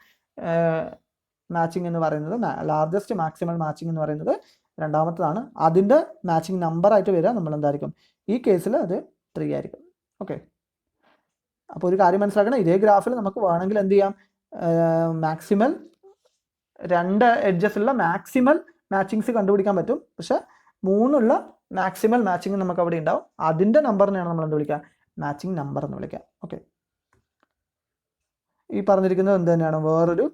മാച്ചിങ് എന്ന് പറയുന്നത്, ലാർജസ്റ്റ് മാക്സിമൽ മാച്ചിങ് എന്ന് പറയുന്നത് രണ്ടാമത്തതാണ്. അതിൻ്റെ മാച്ചിങ് നമ്പർ ആയിട്ട് വരിക നമ്മൾ എന്തായിരിക്കും? ഈ കേസിൽ അത് 3 ആയിരിക്കും. ഓക്കെ, അപ്പോൾ ഒരു കാര്യം മനസ്സിലാക്കണം, ഇതേ ഗ്രാഫിൽ നമുക്ക് വേണമെങ്കിൽ എന്ത് ചെയ്യാം? മാക്സിമൽ 2 എഡ്ജസ് ഉള്ള മാക്സിമൽ മാച്ചിങ്സ് കണ്ടുപിടിക്കാൻ പറ്റും. പക്ഷെ 3 ഉള്ള മാക്സിമൽ മാച്ചിങ് നമുക്ക് അവിടെ ഉണ്ടാവും. അതിൻ്റെ നമ്പറിനെയാണ് നമ്മൾ എന്ത് വിളിക്കുക? മാച്ചിങ് നമ്പർ എന്ന് വിളിക്കുക. ഓക്കെ, ഈ പറഞ്ഞിരിക്കുന്നത് എന്ത് തന്നെയാണ്? വേറൊരു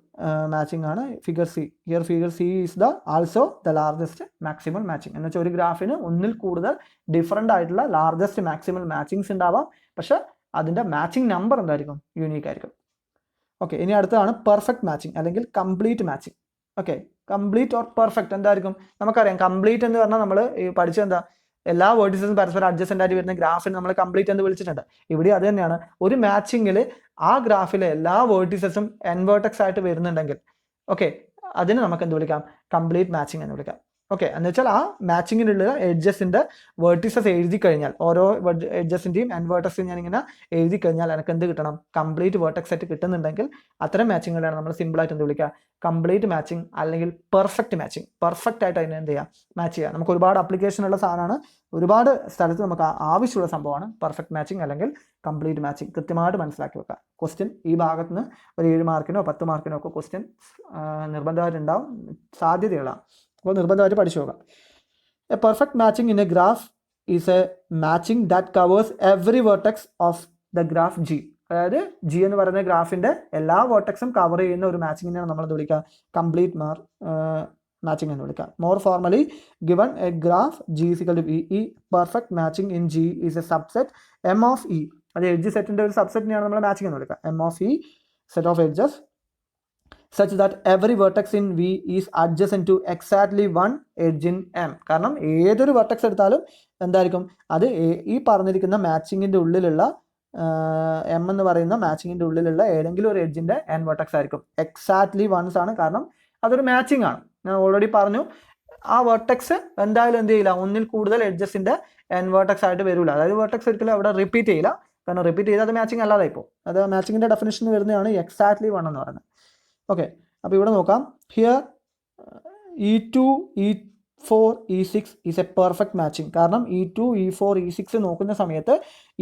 മാച്ചിങ് ആണ്. Figure C. Here figure C is the also the largest maximal matching. എന്ന് വെച്ചാൽ ഒരു ഗ്രാഫിന് ഒന്നിൽ കൂടുതൽ ഡിഫറെൻ്റ് ആയിട്ടുള്ള ലാർജസ്റ്റ് മാക്സിമൽ മാച്ചിങ്സ് ഉണ്ടാവാം. പക്ഷെ അതിൻ്റെ മാച്ചിങ് നമ്പർ എന്തായിരിക്കും? യൂണീക്ക് ആയിരിക്കും. ഓക്കെ, ഇനി അടുത്തതാണ് പെർഫെക്റ്റ് മാച്ചിങ് അല്ലെങ്കിൽ complete matching. Okay, complete or perfect എന്തായിരിക്കും? നമുക്കറിയാം കംപ്ലീറ്റ് എന്ന് പറഞ്ഞാൽ നമ്മൾ ഈ പഠിച്ചത് എന്താ? എല്ലാ വേർട്ടീസസും പരസ്പരം അഡ്ജസ്റ്റൻ്റ് ആയിട്ട് വരുന്ന ഗ്രാഫിന് നമ്മൾ കംപ്ലീറ്റ് എന്ന് വിളിച്ചിട്ടുണ്ട്. ഇവിടെ അത് തന്നെയാണ്. ഒരു മാച്ചിങ്ങിൽ ആ ഗ്രാഫിലെ എല്ലാ വേർട്ടീസസും എൻ വേർട്ടെക്സ് ആയിട്ട് വരുന്നുണ്ടെങ്കിൽ ഓക്കെ, അതിന് നമുക്ക് എന്ത് വിളിക്കാം? കംപ്ലീറ്റ് മാച്ചിങ് എന്ന് വിളിക്കാം. ഓക്കെ, എന്ന് വെച്ചാൽ ആ മാച്ചിങ്ങിലുള്ള എഡ്ജസിൻ്റെ വേർട്ടീസസ് എഴുതി കഴിഞ്ഞാൽ, ഓരോ എഡ്ജസിൻ്റെയും എൻ വേർട്ടെക്സ് ഞാൻ ഇങ്ങനെ എഴുതി കഴിഞ്ഞാൽ എനിക്ക് എന്ത് കിട്ടണം? കംപ്ലീറ്റ് വേർട്ടെക്സ് ആയിട്ട് കിട്ടുന്നുണ്ടെങ്കിൽ അത്തരം മാച്ചിങ്ങുകളാണ് നമ്മൾ സിമ്പിളായിട്ട് എന്ത് വിളിക്കുക? കംപ്ലീറ്റ് മാച്ചിങ് അല്ലെങ്കിൽ പെർഫെക്റ്റ് മാച്ചിങ്. പെർഫെക്റ്റ് ആയിട്ട് അതിനെ എന്ത് ചെയ്യുക? മാച്ച് ചെയ്യുക. നമുക്ക് ഒരുപാട് ആപ്ലിക്കേഷൻ ഉള്ള സാധനമാണ്. ഒരുപാട് സ്ഥലത്ത് നമുക്ക് ആവശ്യമുള്ള സംഭവമാണ് പെർഫെക്റ്റ് മാച്ചിങ് അല്ലെങ്കിൽ കംപ്ലീറ്റ് മാച്ചിങ്. കൃത്യമായിട്ട് മനസ്സിലാക്കി വെക്കുക. ക്വസ്റ്റ്യൻ ഈ ഭാഗത്ത് നിന്ന് ഒരു 7 മാർക്കിനോ 10 മാർക്കിനോ ഒക്കെ ക്വസ്റ്റ്യൻ നിർബന്ധമായിട്ടുണ്ടാവും, സാധ്യതയുള്ള. അപ്പോൾ നിർബന്ധമായിട്ട് പഠിച്ചു നോക്കാം. A perfect matching in a graph is a matching that covers every vertex of the graph G. അതായത് ജി എന്ന് പറയുന്ന ഗ്രാഫിന്റെ എല്ലാ വെർട്ടെക്സും കവർ ചെയ്യുന്ന ഒരു മാച്ചിങ്ങിനെയാണ് നമ്മൾ എന്ത് വിളിക്കുക, കംപ്ലീറ്റ് മാച്ചിങ് എന്ന് വിളിക്കുക. More formally given a graph G equal to B, E perfect matching in G is a subset M of E. അത് എഡ്ജ് സെറ്റിന്റെ ഒരു സബ്സെറ്റിനെയാണ് നമ്മൾ മാച്ചിങ് എന്ന് വിളിക്കുക. M of E set of edges such that every vertex in V is adjacent to exactly one edge in M. കാരണം ഏതൊരു vertex എടുത്താലും എന്തായിരിക്കും, അത് ഈ പറഞ്ഞിരിക്കുന്ന മാച്ചിങ്ങിൻ്റെ ഉള്ളിലുള്ള എം എന്ന് പറയുന്ന മാച്ചിങ്ങിൻ്റെ ഉള്ളിലുള്ള ഏതെങ്കിലും ഒരു എഡ്ജിൻ്റെ എൻ വെർട്ടെക്സ് ആയിരിക്കും. എക്സാക്ട്ലി വൺസ് ആണ്, കാരണം അതൊരു മാച്ചിങ് ആണ്. ഞാൻ ഓൾറെഡി പറഞ്ഞു, ആ വെർട്ടെക്സ് എന്തായാലും എന്ത് ചെയ്യില്ല, ഒന്നിൽ കൂടുതൽ എഡ്ജസിൻ്റെ എൻ വെർട്ടെക്സ് ആയിട്ട് വരില്ല. അതായത് വെർട്ടെക്സ് ഒരിക്കലും അവിടെ റിപ്പീറ്റ് ചെയ്യില്ല, കാരണം റിപ്പീറ്റ് ചെയ്താൽ അത് മാച്ചിങ് അല്ലാതെ ഇപ്പോൾ അത് മാച്ചിങ്ങിൻ്റെ ഡെഫിനേഷൻ വരുന്നതാണ് എക്സാക്ട്ലി വൺ എന്ന് പറയുന്നത്. ഓക്കെ, അപ്പോൾ ഇവിടെ നോക്കാം. Here E2, E4, E6 is A perfect matching. കാരണം E2, E4, E6 നോക്കുന്ന സമയത്ത്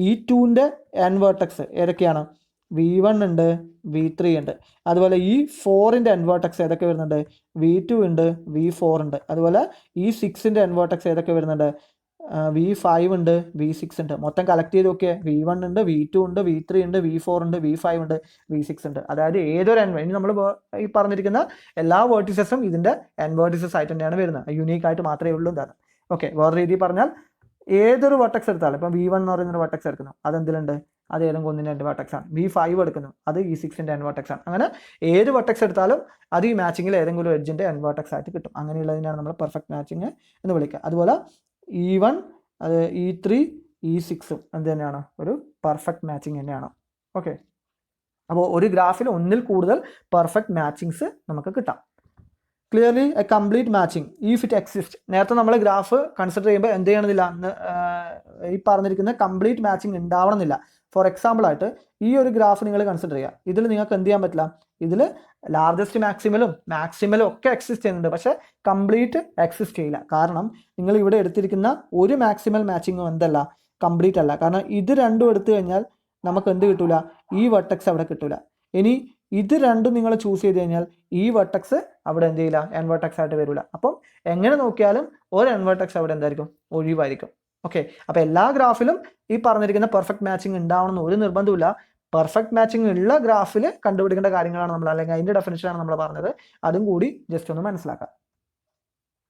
E2ൻ്റെ എൻ വെർട്ടെക്സ് ഏതൊക്കെയാണ്, V1 ഉണ്ട്, V3 ഉണ്ട്. അതുപോലെ E4ൻ്റെ എൻ വെർട്ടെക്സ് ഏതൊക്കെ വരുന്നുണ്ട്, V2 ഉണ്ട്, V4 ഉണ്ട്. അതുപോലെ E6ൻ്റെ എൻ വെർട്ടെക്സ് ഏതൊക്കെ വരുന്നുണ്ട്, V5 ഉണ്ട്, V6 ഉണ്ട്. മൊത്തം കളക്ട് ചെയ്ത് നോക്കിയാൽ V1 ഉണ്ട്, V2 ഉണ്ട്, V3 ഉണ്ട്, V4 ഉണ്ട്, V5 ഉണ്ട്, V6 ഉണ്ട്. അതായത് ഏതൊരു എൻ, ഇനി നമ്മൾ ഈ പറഞ്ഞിരിക്കുന്ന എല്ലാ വേർട്ടിസസും ഇതിൻ്റെ എൻ വേർട്ടിസസ് ആയിട്ട് തന്നെയാണ് വരുന്നത്, യൂണീക്ക് ആയിട്ട് മാത്രമേ ഉള്ളൂ എന്താണ്. ഓക്കെ, വേറെ രീതിയിൽ പറഞ്ഞാൽ ഏതൊരു വെർട്ടെക്സ് എടുത്താലും, ഇപ്പം V1 എന്ന് പറയുന്നൊരു വെർട്ടെക്സ് എടുക്കുന്നു, അതെന്തിലുണ്ട്, അത് ഏതെങ്കിലും ഒന്നിൻ്റെ എൻ വെർട്ടെക്സ് ആണ്. V5 എടുക്കുന്നു, അത് E6ൻ്റെ എൻ വെർട്ടെക്സ് ആണ്. അങ്ങനെ ഏത് വെർട്ടെക്സ് എടുത്താലും അത് ഈ മാച്ചിങ്ങിൽ ഏതെങ്കിലും എഡ്ജിൻ്റെ എൻ വെർട്ടെക്സ് ആയിട്ട് കിട്ടും. അങ്ങനെയുള്ളതിനാണ് നമ്മൾ പെർഫെക്റ്റ് മാച്ചിങ് എന്ന് വിളിക്കുക. അതുപോലെ E1, അത് E3, E6 എന്ത് തന്നെയാണ്, ഒരു പെർഫെക്റ്റ് മാച്ചിങ് തന്നെയാണ്. ഓക്കെ, അപ്പോൾ ഒരു ഗ്രാഫിൽ ഒന്നിൽ കൂടുതൽ പെർഫെക്റ്റ് മാച്ചിങ്സ് നമുക്ക് കിട്ടാം. Clearly A complete matching if it exist. നേരത്തെ നമ്മൾ ഗ്രാഫ് കൺസിഡർ ചെയ്യുമ്പോൾ എന്ത് ചെയ്യണമെന്നില്ല, ഈ പറഞ്ഞിരിക്കുന്ന കംപ്ലീറ്റ് മാച്ചിങ് ഉണ്ടാവണമെന്നില്ല. ഫോർ എക്സാമ്പിൾ ആയിട്ട് ഈ ഒരു ഗ്രാഫ് നിങ്ങൾ കൺസിഡർ ചെയ്യുക, ഇതിൽ നിങ്ങൾക്ക് എന്ത് ചെയ്യാൻ പറ്റില്ല, ഇതിൽ ലാർജസ്റ്റ് മാക്സിമലും ഒക്കെ എക്സിസ്റ്റ് ചെയ്യുന്നുണ്ട്, പക്ഷേ കംപ്ലീറ്റ് എക്സിസ്റ്റ് ചെയ്യില്ല. കാരണം നിങ്ങൾ ഇവിടെ എടുത്തിരിക്കുന്ന ഒരു മാക്സിമൽ മാച്ചിങ്ങും എന്തല്ല, കംപ്ലീറ്റ് അല്ല. കാരണം ഇത് രണ്ടും എടുത്തു കഴിഞ്ഞാൽ നമുക്ക് എന്ത് കിട്ടൂല, ഈ വെർട്ടെക്സ് അവിടെ കിട്ടൂല. ഇനി ഇത് രണ്ടും നിങ്ങൾ ചൂസ് ചെയ്ത് കഴിഞ്ഞാൽ ഈ വെർട്ടെക്സ് അവിടെ എന്ത് ചെയ്യില്ല, എൻ വെർട്ടെക്സ് ആയിട്ട് വരില്ല. അപ്പം എങ്ങനെ നോക്കിയാലും ഒരു എൻ വെർട്ടെക്സ് അവിടെ എന്തായിരിക്കും, ഒഴിവായിരിക്കും. ഓക്കെ, അപ്പോൾ എല്ലാ ഗ്രാഫിലും ഈ പറഞ്ഞിരിക്കുന്ന പെർഫെക്റ്റ് മാച്ചിങ് ഉണ്ടാവണമെന്ന് ഒരു നിർബന്ധമില്ല. പെർഫെക്റ്റ് മാച്ചിങ് ഉള്ള ഗ്രാഫിൽ കണ്ടുപിടിക്കേണ്ട കാര്യങ്ങളാണ് നമ്മൾ, അല്ലെങ്കിൽ അതിൻ്റെ ഡെഫിനിഷനാണ് നമ്മൾ പറഞ്ഞത്. അതും കൂടി ജസ്റ്റ് ഒന്ന് മനസ്സിലാക്കാം.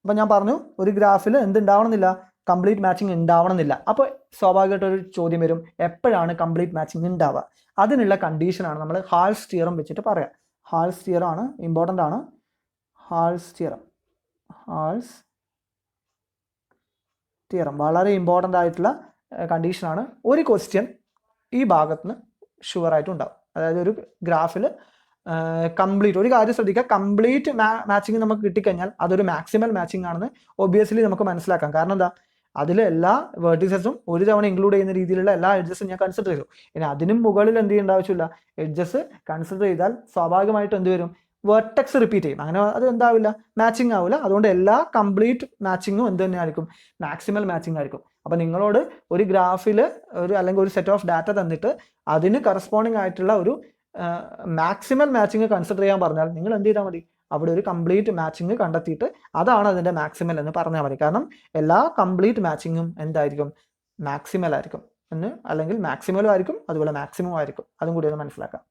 അപ്പം ഞാൻ പറഞ്ഞു, ഒരു ഗ്രാഫിൽ എന്തുണ്ടാവണമെന്നില്ല, കംപ്ലീറ്റ് മാച്ചിങ് ഉണ്ടാവണമെന്നില്ല. അപ്പോൾ സ്വാഭാവികമായിട്ടൊരു ചോദ്യം വരും, എപ്പോഴാണ് കംപ്ലീറ്റ് മാച്ചിങ് ഉണ്ടാവുക? അതിനുള്ള കണ്ടീഷനാണ് നമ്മൾ ഹാൾസ് തിയറം വെച്ചിട്ട് പറയാം. ഹാൾസ് തിയറം ആണ് ഇമ്പോർട്ടൻ്റ് ആണ്. ഹാൾസ് തിയറം വളരെ ഇമ്പോർട്ടൻ്റ് ആയിട്ടുള്ള കണ്ടീഷനാണ്. ഒരു ക്വസ്റ്റ്യൻ ഈ ഭാഗത്തുനിന്ന് ഷുവറായിട്ടും ഉണ്ടാവും. അതായത് ഒരു ഗ്രാഫിൽ കംപ്ലീറ്റ്, ഒരു കാര്യം ശ്രദ്ധിക്കുക, കംപ്ലീറ്റ് മാച്ചിങ് നമുക്ക് കിട്ടിക്കഴിഞ്ഞാൽ അതൊരു മാക്സിമൽ മാച്ചിങ് ആണെന്ന് ഒബ്വിയസ്ലി നമുക്ക് മനസ്സിലാക്കാം. കാരണം എന്താ, അതിൽ എല്ലാ വേർട്ടിസസും ഒരു തവണ ഇൻക്ലൂഡ് ചെയ്യുന്ന രീതിയിലുള്ള എല്ലാ എഡ്ജസും ഞാൻ കൺസിഡർ ചെയ്തു. ഇനി അതിനും മുകളിൽ എന്ത് ചെയ്യേണ്ട ആവശ്യമില്ല, എഡ്ജസ് കൺസിഡർ ചെയ്താൽ സ്വാഭാവികമായിട്ടും എന്ത് വരും, വെർട്ടെക്സ് റിപ്പീറ്റ് ചെയ്യും. അങ്ങനെ അത് എന്താവില്ല, മാച്ചിങ് ആവില്ല. അതുകൊണ്ട് എല്ലാ കംപ്ലീറ്റ് മാച്ചിങ്ങും എന്ത് തന്നെ ആയിരിക്കും, മാക്സിമൽ മാച്ചിങ് ആയിരിക്കും. അപ്പം നിങ്ങളോട് ഒരു ഗ്രാഫിൽ അല്ലെങ്കിൽ ഒരു സെറ്റ് ഓഫ് ഡാറ്റ തന്നിട്ട് അതിന് കറസ്പോണ്ടിങ് ആയിട്ടുള്ള ഒരു മാക്സിമൽ മാച്ചിങ് കൺസിഡർ ചെയ്യാൻ പറഞ്ഞാൽ നിങ്ങൾ എന്ത് ചെയ്താൽ മതി, അവിടെ ഒരു കംപ്ലീറ്റ് മാച്ചിങ് കണ്ടെത്തിയിട്ട് അതാണ് അതിൻ്റെ മാക്സിമൽ എന്ന് പറഞ്ഞാൽ മതി. കാരണം എല്ലാ കംപ്ലീറ്റ് മാച്ചിങ്ങും എന്തായിരിക്കും, മാക്സിമൽ ആയിരിക്കും എന്ന്, അല്ലെങ്കിൽ മാക്സിമലും ആയിരിക്കും, അതുപോലെ മാക്സിമം ആയിരിക്കും. അതും കൂടി ഒന്ന് മനസ്സിലാക്കാം.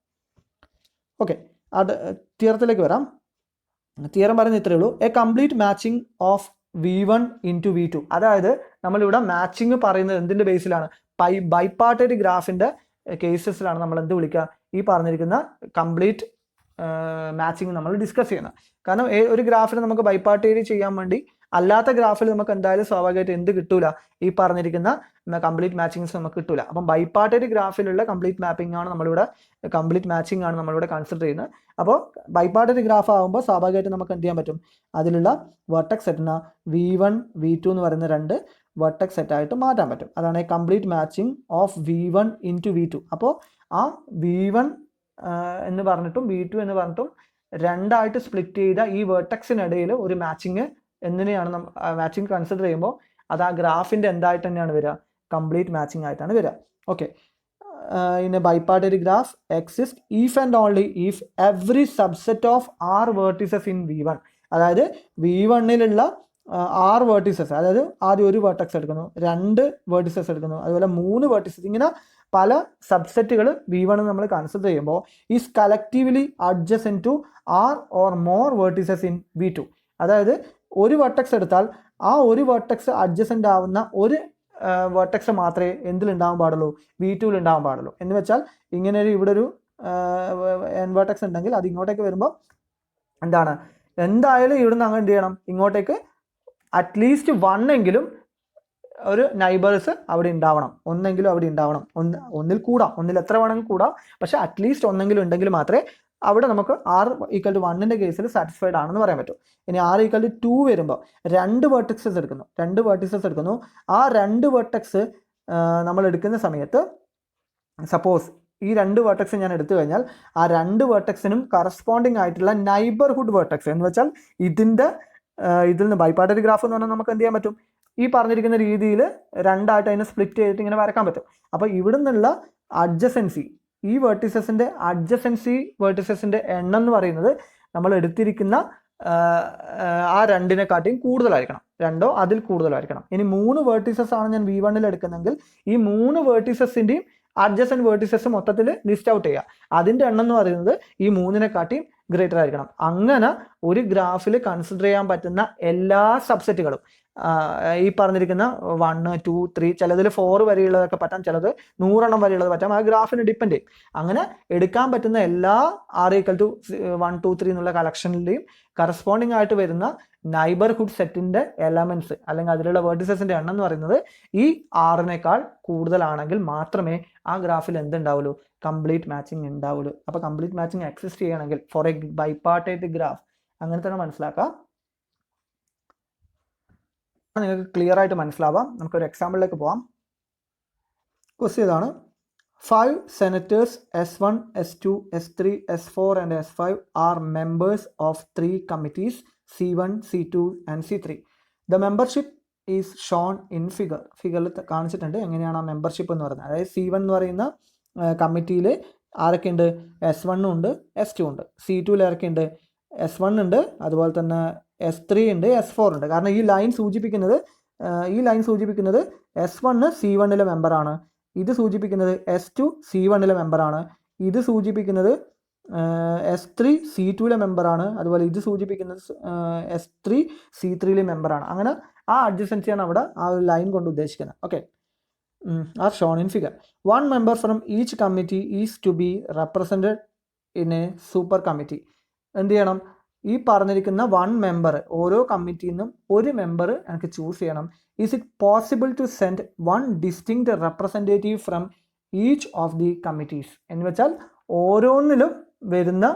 ഓക്കെ, അത് തിയറത്തിലേക്ക് വരാം. തിയറം പറയുന്നത് ഇത്രയേ ഉള്ളൂ, A complete matching of V1 into V2. അതായത് നമ്മളിവിടെ മാച്ചിങ് പറയുന്നത് എന്തിൻ്റെ ബേസിലാണ്, ബൈപാർട്ടേറ്റ് ഗ്രാഫിൻ്റെ കേസസിലാണ് നമ്മൾ എന്ത് വിളിക്കുക, ഈ പറഞ്ഞിരിക്കുന്ന കംപ്ലീറ്റ് മാച്ചിങ് നമ്മൾ ഡിസ്കസ് ചെയ്യുന്നത്. കാരണം ഒരു ഗ്രാഫിൽ നമുക്ക് ബൈപാർട്ടേറ്റ് ചെയ്യാൻ വേണ്ടി അല്ലാത്ത ഗ്രാഫിൽ നമുക്ക് എന്തായാലും സ്വാഭാവികമായിട്ട് എന്ത് കിട്ടൂല, ഈ പറഞ്ഞിരിക്കുന്ന കംപ്ലീറ്റ് മാച്ചിങ്സ് നമുക്ക് കിട്ടൂല. അപ്പം ബൈപാർട്ടേറ്റ് ഗ്രാഫിലുള്ള കംപ്ലീറ്റ് മാപ്പിംഗ് ആണ് നമ്മളിവിടെ, കംപ്ലീറ്റ് മാച്ചിങ് ആണ് നമ്മളിവിടെ കൺസിഡർ ചെയ്യുന്നത്. അപ്പോൾ ബൈപാർട്ടേറ്റ് ഗ്രാഫ് ആകുമ്പോൾ സ്വാഭാവികമായിട്ട് നമുക്ക് എന്ത് ചെയ്യാൻ പറ്റും, അതിലുള്ള വെർട്ടെക്സ് സെറ്റിന് V1, V2 എന്ന് പറയുന്ന രണ്ട് വെർട്ടെക്സ് സെറ്റായിട്ട് മാറ്റാൻ പറ്റും. അതാണ് complete matching of V1 into V2. അപ്പോൾ ആ V1 എന്ന് പറഞ്ഞിട്ടും V2 എന്ന് പറഞ്ഞിട്ടും രണ്ടായിട്ട് സ്പ്ലിറ്റ് ചെയ്ത ഈ വെർട്ടെക്സിനിടയിൽ ഒരു മാച്ചിങ് എന്തിനെയാണ് മാച്ചിങ് കൺസിഡർ ചെയ്യുമ്പോൾ അത് ആ ഗ്രാഫിൻ്റെ എന്തായിട്ട് തന്നെയാണ് വരിക, കംപ്ലീറ്റ് മാച്ചിങ് ആയിട്ടാണ് വരിക. Okay, in A bipartite graph exist if and only if every subset of R vertices in V1. അതായത് V1ലുള്ള ആറ് വേർട്ടീസസ്, അതായത് ആദ്യം ഒരു വേർട്ടക്സ് എടുക്കുന്നു, 2 വേർട്ടീസസ് എടുക്കുന്നു, അതുപോലെ 3 വേർട്ടീസസ്, ഇങ്ങനെ പല സബ്സെറ്റുകൾ V1 നമ്മൾ കൺസിഡർ ചെയ്യുമ്പോൾ is collectively adjacent to R or more vertices in V2. അതായത് ഒരു വേർട്ടക്സ് എടുത്താൽ ആ ഒരു വേർട്ടക്സ് അഡ്ജസെന്റ് ആവുന്ന ഒരു വേർട്ടക്സ് മാത്രമേ എന്തിലുണ്ടാവാൻ പാടുള്ളൂ, V2 ഉണ്ടാവാൻ പാടുള്ളൂ. എന്ന് വെച്ചാൽ ഇങ്ങനെ ഒരു ഇവിടെ ഒരു n വേർട്ടക്സ് ഉണ്ടെങ്കിൽ അത് ഇങ്ങോട്ടേക്ക് വരുമ്പോൾ എന്താണ്, എന്തായാലും ഇവിടുന്ന് അങ്ങ് എന്ത് ചെയ്യണം, ഇങ്ങോട്ടേക്ക് അറ്റ്ലീസ്റ്റ് 1 എങ്കിലും ഒരു നൈബേഴ്സ് അവിടെ ഉണ്ടാവണം, ഒന്നെങ്കിലും അവിടെ ഉണ്ടാവണം. ഒന്നിൽ കൂടാം, ഒന്നിൽ എത്ര വേണമെങ്കിൽ കൂടാം, പക്ഷെ അറ്റ്ലീസ്റ്റ് ഒന്നെങ്കിലും ഉണ്ടെങ്കിൽ മാത്രമേ അവിടെ നമുക്ക് r = 1ന്റെ കേസിൽ സാറ്റിസ്ഫൈഡ് ആണെന്ന് പറയാൻ പറ്റും. ഇനി r = 2 വരുമ്പോൾ 2 വേർട്ടക്സസ് എടുക്കുന്നു, ആ 2 വേർട്ടക്സ് നമ്മൾ എടുക്കുന്ന സമയത്ത് സപ്പോസ് ഈ 2 വേർട്ടക്സ് ഞാൻ എടുത്തു കഴിഞ്ഞാൽ ആ 2 വേർട്ടക്സിനും കറസ്പോണ്ടിങ് ആയിട്ടുള്ള നൈബർഹുഡ് വേർട്ടക്സ് എന്ന് വെച്ചാൽ ഇതിൽ നിന്ന് ബൈപാർട്ടറി ഗ്രാഫ് എന്ന് പറഞ്ഞാൽ നമുക്ക് എന്ത് ചെയ്യാൻ പറ്റും, ഈ പറഞ്ഞിരിക്കുന്ന രീതിയിൽ രണ്ടായിട്ട് അതിനെ സ്പ്ലിറ്റ് ചെയ്തിട്ട് ഇങ്ങനെ വരക്കാൻ പറ്റും. അപ്പോൾ ഇവിടെ നിന്നുള്ള അഡ്ജസൻസി, ഈ വേർട്ടിസസിൻ്റെ വേർട്ടിസസിൻ്റെ എണ്ണം എന്ന് പറയുന്നത് നമ്മൾ എടുത്തിരിക്കുന്ന ആ 2നെക്കാട്ടിയും കൂടുതലായിരിക്കണം, 2ഓ അതിൽ കൂടുതലായിരിക്കണം. ഇനി 3 വേർട്ടിസസ് ആണ് ഞാൻ V1 എടുക്കുന്നെങ്കിൽ ഈ 3 വേർട്ടിസസിൻ്റെയും അഡ്ജസൻറ്റ് വേർട്ടിസസ് മൊത്തത്തിൽ ലിസ്റ്റ് ഔട്ട് ചെയ്യുക. അതിൻ്റെ എണ്ണം എന്ന് പറയുന്നത് ഈ 3നെക്കാട്ടിയും ഗ്രേറ്റർ ആയിരിക്കണം. അങ്ങനെ ഒരു ഗ്രാഫിൽ കൺസിഡർ ചെയ്യാൻ പറ്റുന്ന എല്ലാ സബ്സെറ്റുകളും ഈ പറഞ്ഞിരിക്കുന്ന 1, 2, 3, ചിലതിൽ 4 വരെയുള്ളതൊക്കെ പറ്റാം, ചിലത് 100 വരെയുള്ളത് പറ്റാം, ആ ഗ്രാഫിന് ഡിപ്പെൻഡ് ചെയ്യും. അങ്ങനെ എടുക്കാൻ പറ്റുന്ന എല്ലാ r = 1, 2, 3 എന്നുള്ള കളക്ഷനിലെയും കറസ്പോണ്ടിങ് ആയിട്ട് വരുന്ന നൈബർഹുഡ് സെറ്റിന്റെ എലമെന്റ്സ് അല്ലെങ്കിൽ അതിലുള്ള വേർട്ടിസസിന്റെ എണ്ണം എന്ന് പറയുന്നത് ഈ r-നേക്കാൾ കൂടുതലാണെങ്കിൽ മാത്രമേ ആ ഗ്രാഫിൽ എന്തുണ്ടാവുള്ളൂ, കംപ്ലീറ്റ് മാച്ചിങ് ഉണ്ടാവുള്ളൂ. അപ്പോൾ കംപ്ലീറ്റ് മാച്ചിങ് എക്സിസ്റ്റ് ചെയ്യണമെങ്കിൽ ഫോർ എ ബൈപാർട്ടേറ്റ് ഗ്രാഫ് അങ്ങനെ തന്നെ മനസ്സിലാക്കാം. നിങ്ങൾക്ക് ക്ലിയർ ആയിട്ട് മനസ്സിലാവാം. നമുക്കൊരു എക്സാമ്പിളിലേക്ക് പോവാം. ക്വസ്റ്റ്യൻ ഇതാണ്: 5 senators S1, S2, S3, S4 and S5 are members of 3 committees C1, C2 and C3. The membership is shown in figure. ഫിഗറിൽ കാണിച്ചിട്ടുണ്ട് എങ്ങനെയാണ് ആ മെമ്പർഷിപ്പ് എന്ന് പറയുന്നത്. അതായത് C1 എന്ന് പറയുന്ന കമ്മിറ്റിയിൽ ആരൊക്കെ ഉണ്ട്, S1 ഉണ്ട്, S2 ഉണ്ട്. C2 ആരൊക്കെ ഉണ്ട്, S1 ഉണ്ട്, അതുപോലെ തന്നെ S3 ഉണ്ട്, S4 ഉണ്ട്. കാരണം ഈ ലൈൻ സൂചിപ്പിക്കുന്നത് S1 C1 മെമ്പറാണ്, ഇത് സൂചിപ്പിക്കുന്നത് S2 C1 മെമ്പറാണ്, ഇത് സൂചിപ്പിക്കുന്നത് S3 C2 മെമ്പറാണ്, അതുപോലെ ഇത് സൂചിപ്പിക്കുന്നത് S3 C3 മെമ്പറാണ്. അങ്ങനെ ആ അഡ്ജസൻസിയാണ് അവിടെ ആ ഒരു ലൈൻ കൊണ്ട് ഉദ്ദേശിക്കുന്നത്. Okay, are shown in figure. 1 member from each committee is to be represented in a super committee. എന്ത് ചെയ്യണം, ഈ പറഞ്ഞിരിക്കുന്ന 1 member ഓരോ കമ്മിറ്റിയിൽ നിന്നും ഒരു മെമ്പർ എനിക്ക് ചൂസ് ചെയ്യണം. Is it possible to send 1 distinct representative from each of the committees എന്ന് വെച്ചാൽ ഓരോന്നിലും വരുന്ന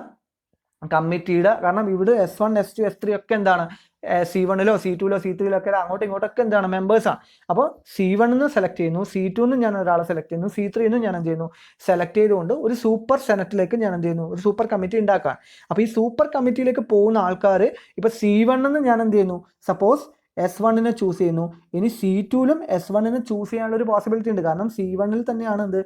കമ്മിറ്റിയുടെ, കാരണം ഇവിടെ S1, S2, S3 ഒക്കെ എന്താണ്, C1, C2, C3 ഒക്കെ അങ്ങോട്ടും ഇങ്ങോട്ടൊക്കെ എന്താണ് മെമ്പേഴ്സാണ്. അപ്പോൾ C1 സെലക്ട് ചെയ്യുന്നു, C2 ഞാൻ ഒരാളെ സെലക്ട് ചെയ്യുന്നു, C3 ഞാൻ എന്ത് ചെയ്യുന്നു സെലക്ട് ചെയ്തുകൊണ്ട് ഒരു സൂപ്പർ സെനറ്റിലേക്ക് ഞാൻ എന്ത് ചെയ്യുന്നു, ഒരു സൂപ്പർ കമ്മിറ്റി ഉണ്ടാക്കാൻ. അപ്പോൾ ഈ സൂപ്പർ കമ്മിറ്റിയിലേക്ക് പോകുന്ന ആൾക്കാർ ഇപ്പോൾ C1 ഞാൻ എന്ത് ചെയ്യുന്നു, സപ്പോസ് S1 ചൂസ് ചെയ്യുന്നു. ഇനി C2 S1 ചൂസ് ചെയ്യാനുള്ള ഒരു പോസിബിലിറ്റി ഉണ്ട്. കാരണം C1 തന്നെയാണ് എന്ത്,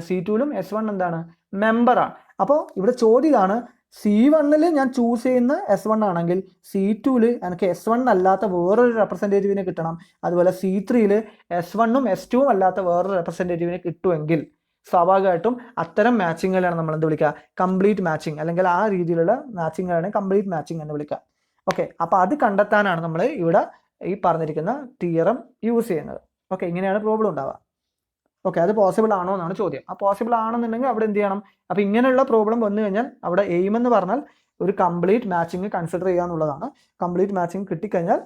C2 S1 എന്താണ് മെമ്പറാണ്. അപ്പോൾ ഇവിടെ ചോദ്യം ഇതാണ്, C1 ഞാൻ ചൂസ് ചെയ്യുന്ന S1 ആണെങ്കിൽ C2 എനിക്ക് S1 അല്ലാത്ത വേറൊരു റെപ്രസെൻറ്റേറ്റീവിനെ കിട്ടണം. അതുപോലെ C3 S1 S2 അല്ലാത്ത വേറൊരു റെപ്രസെൻറ്റേറ്റീവിനെ കിട്ടുമെങ്കിൽ സ്വാഭാവികമായിട്ടും അത്തരം മാച്ചിങ്ങുകളാണ് നമ്മൾ എന്ത് വിളിക്കുക, കംപ്ലീറ്റ് മാച്ചിങ്, അല്ലെങ്കിൽ ആ രീതിയിലുള്ള മാച്ചിങ്ങുകളാണ് കംപ്ലീറ്റ് മാച്ചിങ് എന്ന് വിളിക്കുക. ഓക്കെ, അപ്പോൾ അത് കണ്ടെത്താനാണ് നമ്മൾ ഇവിടെ ഈ പറഞ്ഞിരിക്കുന്ന തിയറം യൂസ് ചെയ്യുന്നത്. ഓക്കെ, ഇങ്ങനെയാണ് പ്രോബ്ലം ഉണ്ടാവുക. ഓക്കെ, അത് പോസിബിൾ ആണോ എന്നാണ് ചോദ്യം. ആ പോസിബിൾ ആണെന്നുണ്ടെങ്കിൽ അവിടെ എന്ത് ചെയ്യണം, അപ്പോൾ ഇങ്ങനെയുള്ള പ്രോബ്ലം വന്നു കഴിഞ്ഞാൽ അവിടെ എയിം എന്ന് പറഞ്ഞാൽ ഒരു കംപ്ലീറ്റ് മാച്ചിങ് കൺസിഡർ ചെയ്യുക എന്നുള്ളതാണ്. കംപ്ലീറ്റ് മാച്ചിങ് കിട്ടിക്കഴിഞ്ഞാൽ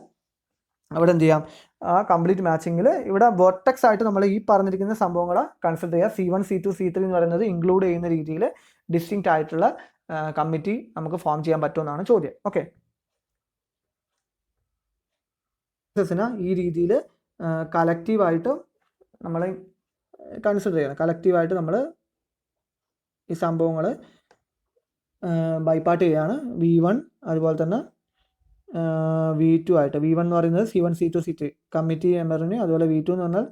അവിടെ എന്ത് ചെയ്യാം, ആ കംപ്ലീറ്റ് മാച്ചിങ്ങിൽ ഇവിടെ വെർട്ടെക്സ് ആയിട്ട് നമ്മൾ ഈ പറഞ്ഞിരിക്കുന്ന സംഭവങ്ങളെ കൺസിഡർ ചെയ്യുക. C1, C2, C3 എന്ന് പറയുന്നത് ഇൻക്ലൂഡ് ചെയ്യുന്ന രീതിയിൽ ഡിസ്റ്റിങ്ക്റ്റ് ആയിട്ടുള്ള കമ്മിറ്റി നമുക്ക് ഫോം ചെയ്യാൻ പറ്റുമെന്നാണ് ചോദ്യം. ഓക്കെ, ഈ രീതിയിൽ കളക്റ്റീവായിട്ട് നമ്മൾ കൺസിഡർ ചെയ്യണം. കളക്റ്റീവായിട്ട് നമ്മൾ ഈ സംഭവങ്ങൾ ബൈപ്പാർട്ട് ചെയ്യുകയാണ്. V1 അതുപോലെ തന്നെ V2 ആയിട്ട്. V1 എന്ന് പറയുന്നത് C1, C2, C3 കമ്മിറ്റി മെമ്പറിന്, അതുപോലെ V2 എന്ന് പറഞ്ഞാൽ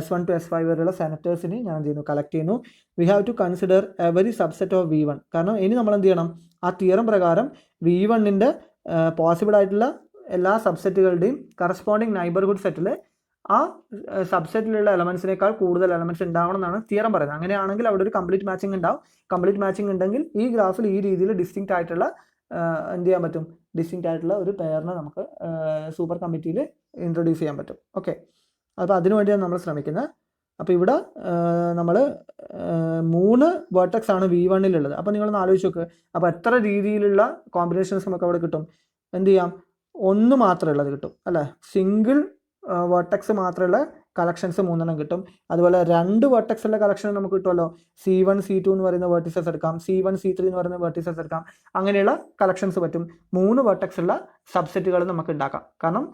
S1 to S5 വരെയുള്ള സെനറ്റേഴ്സിന് ഞാൻ എന്ത് ചെയ്യുന്നു, കളക്ട് ചെയ്യുന്നു. We have to consider every subset of V1. കാരണം ഇനി നമ്മൾ എന്ത് ചെയ്യണം, ആ തിയറം പ്രകാരം V1 പോസിബിൾ ആയിട്ടുള്ള എല്ലാ സബ്സെറ്റുകളുടെയും കറസ്പോണ്ടിങ് നൈബർഹുഡ് സെറ്റിൽ ആ സബ്സെറ്റിലുള്ള എലമെൻസിനേക്കാൾ കൂടുതൽ എലമെൻറ്റ്സ് ഉണ്ടാവണം എന്നാണ് തിയറം പറയുന്നത്. അങ്ങനെയാണെങ്കിൽ അവിടെ ഒരു കംപ്ലീറ്റ് മാച്ചിങ് ഉണ്ടാവും. കംപ്ലീറ്റ് മാച്ചിങ് ഉണ്ടെങ്കിൽ ഈ ഗ്രാഫിൽ ഈ രീതിയിൽ ഡിസ്റ്റിങ്ക്റ്റ് ആയിട്ടുള്ള എന്ത് ചെയ്യാൻ പറ്റും, ഡിസ്റ്റിങ്ക്റ്റ് ആയിട്ടുള്ള ഒരു പെയറിനെ നമുക്ക് സൂപ്പർ കമ്മിറ്റിയിൽ ഇൻട്രൊഡ്യൂസ് ചെയ്യാൻ പറ്റും. ഓക്കെ, അപ്പോൾ അതിനു വേണ്ടിയാണ് നമ്മൾ ശ്രമിക്കുന്നത്. അപ്പോൾ ഇവിടെ നമ്മൾ 3 വേർട്ടക്സ് ആണ് V1-ലുള്ളത്. അപ്പോൾ നിങ്ങളൊന്ന് ആലോചിച്ച് നോക്ക്, അപ്പോൾ എത്ര രീതിയിലുള്ള കോമ്പിനേഷൻസ് നമുക്ക് അവിടെ കിട്ടും. എന്ത് ചെയ്യാം, 1 മാത്രമേ ഉള്ളത് കിട്ടും അല്ലേ, സിംഗിൾ വേർട്ടക്സ് മാത്രമുള്ള കളക്ഷൻസ് 3 കിട്ടും. അതുപോലെ 2 വേർട്ടക്സ് ഉള്ള കളക്ഷൻ നമുക്ക് കിട്ടുമല്ലോ. C1 C2 എന്ന് പറയുന്ന വേർട്ടിസസ് എടുക്കാം, C1 C3 എന്ന് പറയുന്ന വേർട്ടിസസ് എടുക്കാം. അങ്ങനെയുള്ള കളക്ഷൻസ് പറ്റും. 3 വേർട്ടക്സ് ഉള്ള സബ്സെറ്റുകൾ നമുക്ക് ഉണ്ടാക്കാം. കാരണം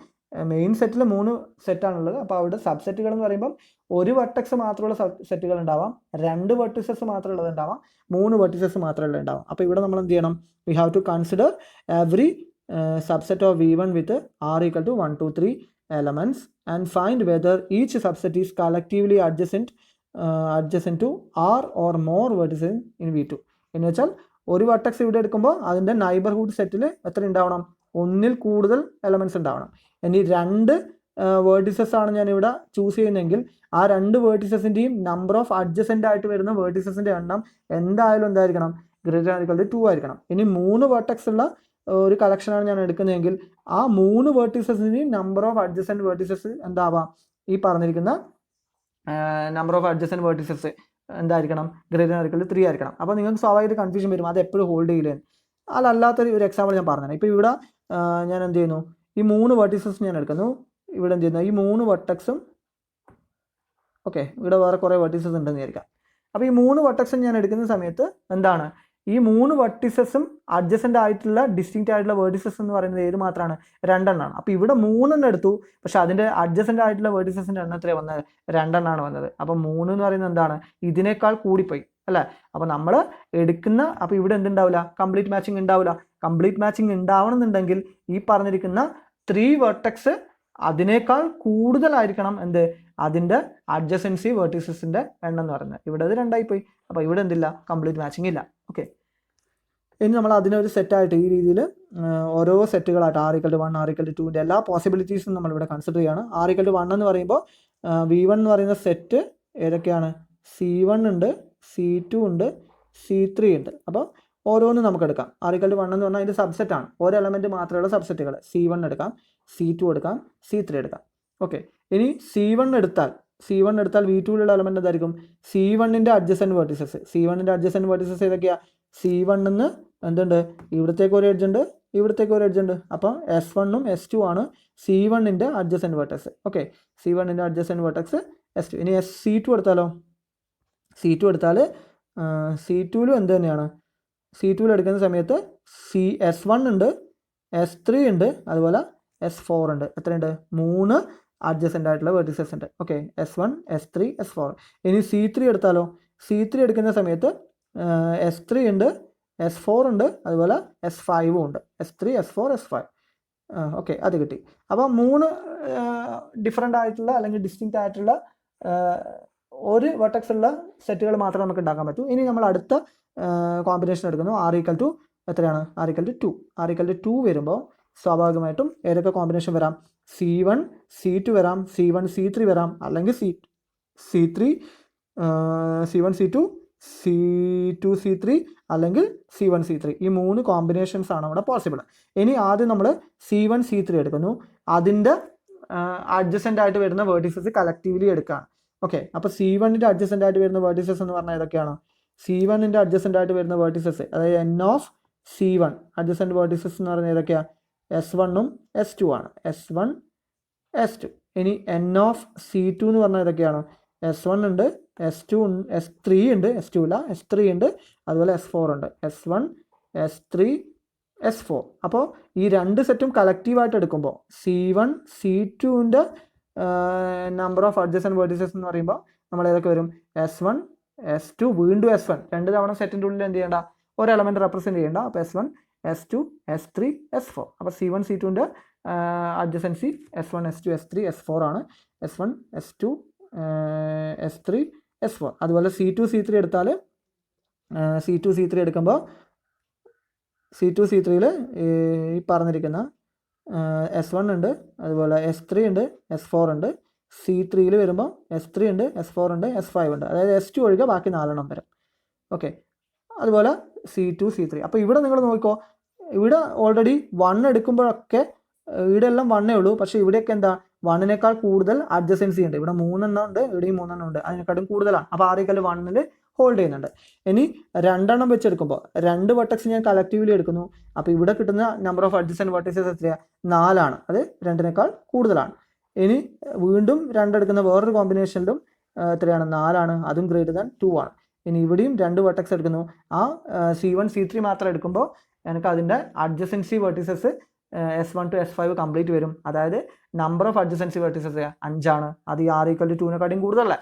മെയിൻ സെറ്റിൽ 3 സെറ്റാണുള്ളത്. അപ്പോൾ അവിടെ സബ്സെറ്റുകൾ എന്ന് പറയുമ്പം ഒരു വെർട്ടെക്സ് മാത്രമുള്ള സെറ്റുകൾ ഉണ്ടാവാം, 2 വെർട്ടിസസ് മാത്രമുള്ളത് ഉണ്ടാവാം, 3 വെർട്ടിസസ് മാത്രമുള്ളത് ഉണ്ടാവാം. അപ്പോൾ ഇവിടെ നമ്മൾ എന്ത് ചെയ്യണം, we have to consider every subset of V1 with R equal to 1, 2, 3 elements and find whether each subset is collectively adjacent to R or more vertices in V2. എന്ന് വെച്ചാൽ ഒരു വെർട്ടെക്സ് ഇവിടെ എടുക്കുമ്പോൾ അതിൻ്റെ നൈബർഹുഡ് സെറ്റിൽ എത്ര ഉണ്ടാവണം, 1-ൽ കൂടുതൽ എലമെൻറ്റ്സ് ഉണ്ടാവണം. ഇനി 2 വേർട്ടിസസ് ആണ് ഞാനിവിടെ ചൂസ് ചെയ്യുന്നതെങ്കിൽ ആ 2 വേർട്ടിസസിൻ്റെയും നമ്പർ ഓഫ് അഡ്ജസൻ്റ് ആയിട്ട് വരുന്ന വേർട്ടിസസിൻ്റെ എണ്ണം എന്തായാലും എന്തായിരിക്കണം, ഗ്രേറ്റർ ദാൻ ഈക്വൽ ടു 2 ആയിരിക്കണം. ഇനി 3 വെർട്ടെക്സ് ഉള്ള ഒരു കളക്ഷനാണ് ഞാൻ എടുക്കുന്നതെങ്കിൽ ആ 3 വേർട്ടിസസിൻ്റെയും നമ്പർ ഓഫ് അഡ്ജസൻ്റ് വേർട്ടിസസ് എന്താവാം, ഈ പറഞ്ഞിരിക്കുന്ന നമ്പർ ഓഫ് അഡ്ജസൻ്റ് വേർട്ടിസസ് എന്തായിരിക്കണം, ഗ്രേറ്റർ ദാൻ ഈക്വൽ ടു 3 ആയിരിക്കണം. അപ്പോൾ നിങ്ങൾക്ക് സ്വാഭാവികമായിട്ട് കൺഫ്യൂഷൻ വരും, അത് എപ്പോഴും ഹോൾഡ് ചെയ്യില്ലേ. അതല്ലാത്തൊരു ഒരു എക്സാമ്പിൾ ഞാൻ പറഞ്ഞത്. ഇപ്പോൾ ഇവിടെ ഞാൻ എന്ത് ചെയ്യുന്നു, ഈ 3 വെർട്ടിസസ് ഞാൻ എടുക്കുന്നു. ഇവിടെ എന്ത് ചെയ്യുന്നു, ഈ 3 വെർട്ടെക്സും ഓക്കെ, ഇവിടെ വേറെ കുറേ വെർട്ടിസസ് ഉണ്ടെന്ന് വിചാരിക്കാം. അപ്പോൾ ഈ 3 വെർട്ടെക്സും ഞാൻ എടുക്കുന്ന സമയത്ത് എന്താണ്, ഈ 3 വെർട്ടിസസും അഡ്ജസൻ്റ് ആയിട്ടുള്ള ഡിസ്റ്റിങ്ക്റ്റ് ആയിട്ടുള്ള വേർട്ടിസസ് എന്ന് പറയുന്നത് ഏത് മാത്രമാണ്, 2 എണ്ണമാണ്. അപ്പോൾ ഇവിടെ 3 എണ്ണം എടുത്തു, പക്ഷേ അതിൻ്റെ അഡ്ജസൻ്റ് ആയിട്ടുള്ള വേർട്ടിസസിൻ്റെ എണ്ണം എത്രയാണ് വന്നത്, 2 എണ്ണമാണ് വന്നത്. അപ്പോൾ 3 എന്ന് പറയുന്നത് എന്താണ്, ഇതിനേക്കാൾ കൂടിപ്പോയി അല്ലേ. അപ്പോൾ നമ്മൾ എടുക്കുന്ന, അപ്പോൾ ഇവിടെ എന്തുണ്ടാവില്ല, കംപ്ലീറ്റ് മാച്ചിങ് ഉണ്ടാവില്ല. കംപ്ലീറ്റ് മാച്ചിങ് ഉണ്ടാവണമെന്നുണ്ടെങ്കിൽ ഈ പറഞ്ഞിരിക്കുന്ന 3 വെർട്ടെക്സ് അതിനേക്കാൾ കൂടുതലായിരിക്കണം എന്ത്, അതിൻ്റെ അഡ്ജസൻസി വേർട്ടിസസിൻ്റെ എണ്ണം എന്ന് പറയുന്നത്. ഇവിടെ അത് 2 ആയിപ്പോയി. അപ്പോൾ ഇവിടെ എന്തില്ല, കംപ്ലീറ്റ് മാച്ചിങ് ഇല്ല. ഓക്കെ, ഇനി നമ്മൾ അതിനൊരു സെറ്റായിട്ട് ഈ രീതിയിൽ ഓരോ സെറ്റുകളായിട്ട് R equal to 1, R equal to 2ൻ്റെ എല്ലാ പോസിബിലിറ്റീസും നമ്മളിവിടെ കൺസിഡർ ചെയ്യുകയാണ്. R equal to 1 എന്ന് പറയുമ്പോൾ V1 എന്ന് പറയുന്ന സെറ്റ് ഏതൊക്കെയാണ്, C1 ഉണ്ട്, C2 ഉണ്ട്, C3 ഉണ്ട്. അപ്പോൾ ഓരോന്നും നമുക്ക് എടുക്കാം. R equal to 1 എന്ന് പറഞ്ഞാൽ അതിൻ്റെ സബ്സെറ്റാണ്, ഓരോ എലമെൻറ്റ് മാത്രമുള്ള സബ്സെറ്റുകൾ. C1 എടുക്കാം, C2 എടുക്കാം, C3 എടുക്കാം. ഓക്കെ, ഇനി C1 എടുത്താൽ V2ലുള്ള എലമെൻറ്റ് എന്തായിരിക്കും, C1ൻ്റെ അഡ്ജസൻറ്റ് വേർട്ടിസസ്. C1ൻ്റെ അഡ്ജസൻറ്റ് വേർട്ടിസസ് ഏതൊക്കെയാണ്, C1 നിന്ന് എന്തുണ്ട്, ഇവിടത്തേക്ക് ഒരു എഡ്ജ് ഉണ്ട്, ഇവിടത്തേക്ക് ഒരു എഡ്ജ് ഉണ്ട്. അപ്പോൾ S1ഉം S2 ആണ് C1ൻ്റെ അഡ്ജസൻറ്റ് വേർട്ടക്സ്. ഓക്കെ, C1ൻ്റെ അഡ്ജസൻറ്റ് വേർട്ടക്സ് S2. ഇനി C2 എടുത്താലോ, C2 എടുത്താൽ C2ലും എന്ത് തന്നെയാണ്, C2ൽ എടുക്കുന്ന സമയത്ത് S1 ഉണ്ട്, S3 ഉണ്ട്, അതുപോലെ S4 ഉണ്ട്. എത്രയുണ്ട്, 3 അഡ്ജസൻ്റ് ആയിട്ടുള്ള വെർട്ടിസസ് ഉണ്ട്. Okay, S1, S3, S4. ഇനി C3 എടുത്താലോ, C3 എടുക്കുന്ന സമയത്ത് S3 ഉണ്ട്, S4 ഉണ്ട്, അതുപോലെ S5 ഉണ്ട്. S3, S4, S5. ഓക്കെ, അത് കിട്ടി. അപ്പോൾ 3 ഡിഫറെൻ്റ് ആയിട്ടുള്ള അല്ലെങ്കിൽ ഡിസ്റ്റിങ്ക്റ്റ് ആയിട്ടുള്ള ഒരു വെർട്ടെക്സ് ഉള്ള സെറ്റുകൾ മാത്രമേ നമുക്ക് ഉണ്ടാക്കാൻ പറ്റൂ. ഇനി നമ്മൾ അടുത്ത കോമ്പിനേഷൻ എടുക്കുന്നു. R equal to എത്രയാണ്, R equal to 2. R equal to 2 വരുമ്പോൾ സ്വാഭാവികമായിട്ടും ഏതൊക്കെ കോമ്പിനേഷൻ വരാം, C1 C2 വരാം, C1 C3 വരാം, അല്ലെങ്കിൽ C3 C1 C2 C2 C3 അല്ലെങ്കിൽ C1 C3. ഈ 3 കോമ്പിനേഷൻസ് ആണ് ഇവിടെ പോസിബിൾ. ഇനി ആദ്യം നമ്മൾ C1 C3 എടുക്കുന്നു, അതിൻ്റെ അഡ്ജസൻ്റ് ആയിട്ട് വരുന്ന വേർട്ടിസസ് കളക്റ്റീവ്ലി എടുക്കുകയാണ്. ഓക്കെ, അപ്പോൾ C1ൻ്റെ അഡ്ജസൻ്റ് ആയിട്ട് വരുന്ന വേർട്ടിസസ് എന്ന് പറഞ്ഞാൽ ഏതൊക്കെയാണ്, C1ൻ്റെ അഡ്ജസൻ്റ് ആയിട്ട് വരുന്ന വേർട്ടിസസ്, അതായത് N of C1 adjacent vertices എന്ന് പറയുന്നത് ഏതൊക്കെയാണ്, S1ഉം S2 ആണ്. S1 S2. ഇനി N of C2 എന്ന് പറഞ്ഞാൽ ഏതൊക്കെയാണ്, S1 ഉണ്ട്, S2 S3 ഉണ്ട്, S2 ഇല്ല, S3 ഉണ്ട്, അതുപോലെ S4 ഉണ്ട്. S1 S3 S4. അപ്പോൾ ഈ 2 സെറ്റും കളക്റ്റീവായിട്ട് എടുക്കുമ്പോൾ C1 C2ൻ്റെ നമ്പർ ഓഫ് അഡ്ജസൻ്റ് വേർട്ടിസസ് എന്ന് പറയുമ്പോൾ നമ്മൾ ഏതൊക്കെ വരും, S1 S2 വീണ്ടും S1. 2 തവണ സെറ്റിൻ്റെ ഉള്ളിൽ എന്ത് ചെയ്യേണ്ട, ഒരു എലമെൻറ്റ് റെപ്രസെൻറ്റ് ചെയ്യേണ്ട. അപ്പോൾ S1 S2 S3 S4. അപ്പോൾ C1 C2ൻ്റെ adjacency S1 S2 S3 S4 ആണ്. S1 S2 S3 S4. അതുപോലെ C2 C3 എടുത്താൽ C2 C3 എടുക്കുമ്പോൾ C2 C3യിൽ ഈ പറഞ്ഞിരിക്കുന്ന S1 ഉണ്ട്, അതുപോലെ S3 ഉണ്ട്, S4 ഉണ്ട്. C3യിൽ വരുമ്പോൾ S3 ഉണ്ട്, S4 ഉണ്ട്, S5 ഉണ്ട്. അതായത് S2 ഒഴികെ ബാക്കി 4 വരും. ഓക്കെ, അതുപോലെ C2, C3. അപ്പോൾ ഇവിടെ നിങ്ങൾ നോക്കിക്കോ, ഇവിടെ ഓൾറെഡി 1 എടുക്കുമ്പോഴൊക്കെ ഇവിടെ എല്ലാം 1 ഉള്ളൂ. പക്ഷേ ഇവിടെയൊക്കെ എന്താ 1നേക്കാൾ കൂടുതൽ അഡ്ജസൻസി ഉണ്ട്. ഇവിടെ 3 ഉണ്ട്, ഇവിടെയും 3 ഉണ്ട്, അതിനെക്കാളും കൂടുതലാണ്. അപ്പോൾ R = 1 ഹോൾഡ് ചെയ്യുന്നുണ്ട്. ഇനി 2 വെച്ചെടുക്കുമ്പോൾ 2 വെർട്ടെക്സ് ഞാൻ കളക്റ്റീവ്ലി എടുക്കുന്നു. അപ്പോൾ ഇവിടെ കിട്ടുന്ന നമ്പർ ഓഫ് അഡ്ജസൻറ്റ് വെർട്ടിസസ് എത്രയാണ്? 4 ആണ്. അത് 2നേക്കാൾ കൂടുതലാണ്. ഇനി വീണ്ടും 2 എടുക്കുന്ന വേറൊരു കോമ്പിനേഷനിലും എത്രയാണ്? 4 ആണ്. അതും ഗ്രേറ്റർ ദാൻ 2 ആണ്. ഇനി ഇവിടെയും 2 വെർട്ടെക്സ് എടുക്കുന്നു. ആ C1, C3 മാത്രം എടുക്കുമ്പോൾ എനിക്ക് അതിൻ്റെ adjacency vertices S1 to S5 complete വരും. അതായത് നമ്പർ ഓഫ് അഡ്ജസൻസി വെർട്ടിസസ് 5 ആണ്. അത് ഈ R = 2നെക്കാട്ടിയും കൂടുതലല്ലേ?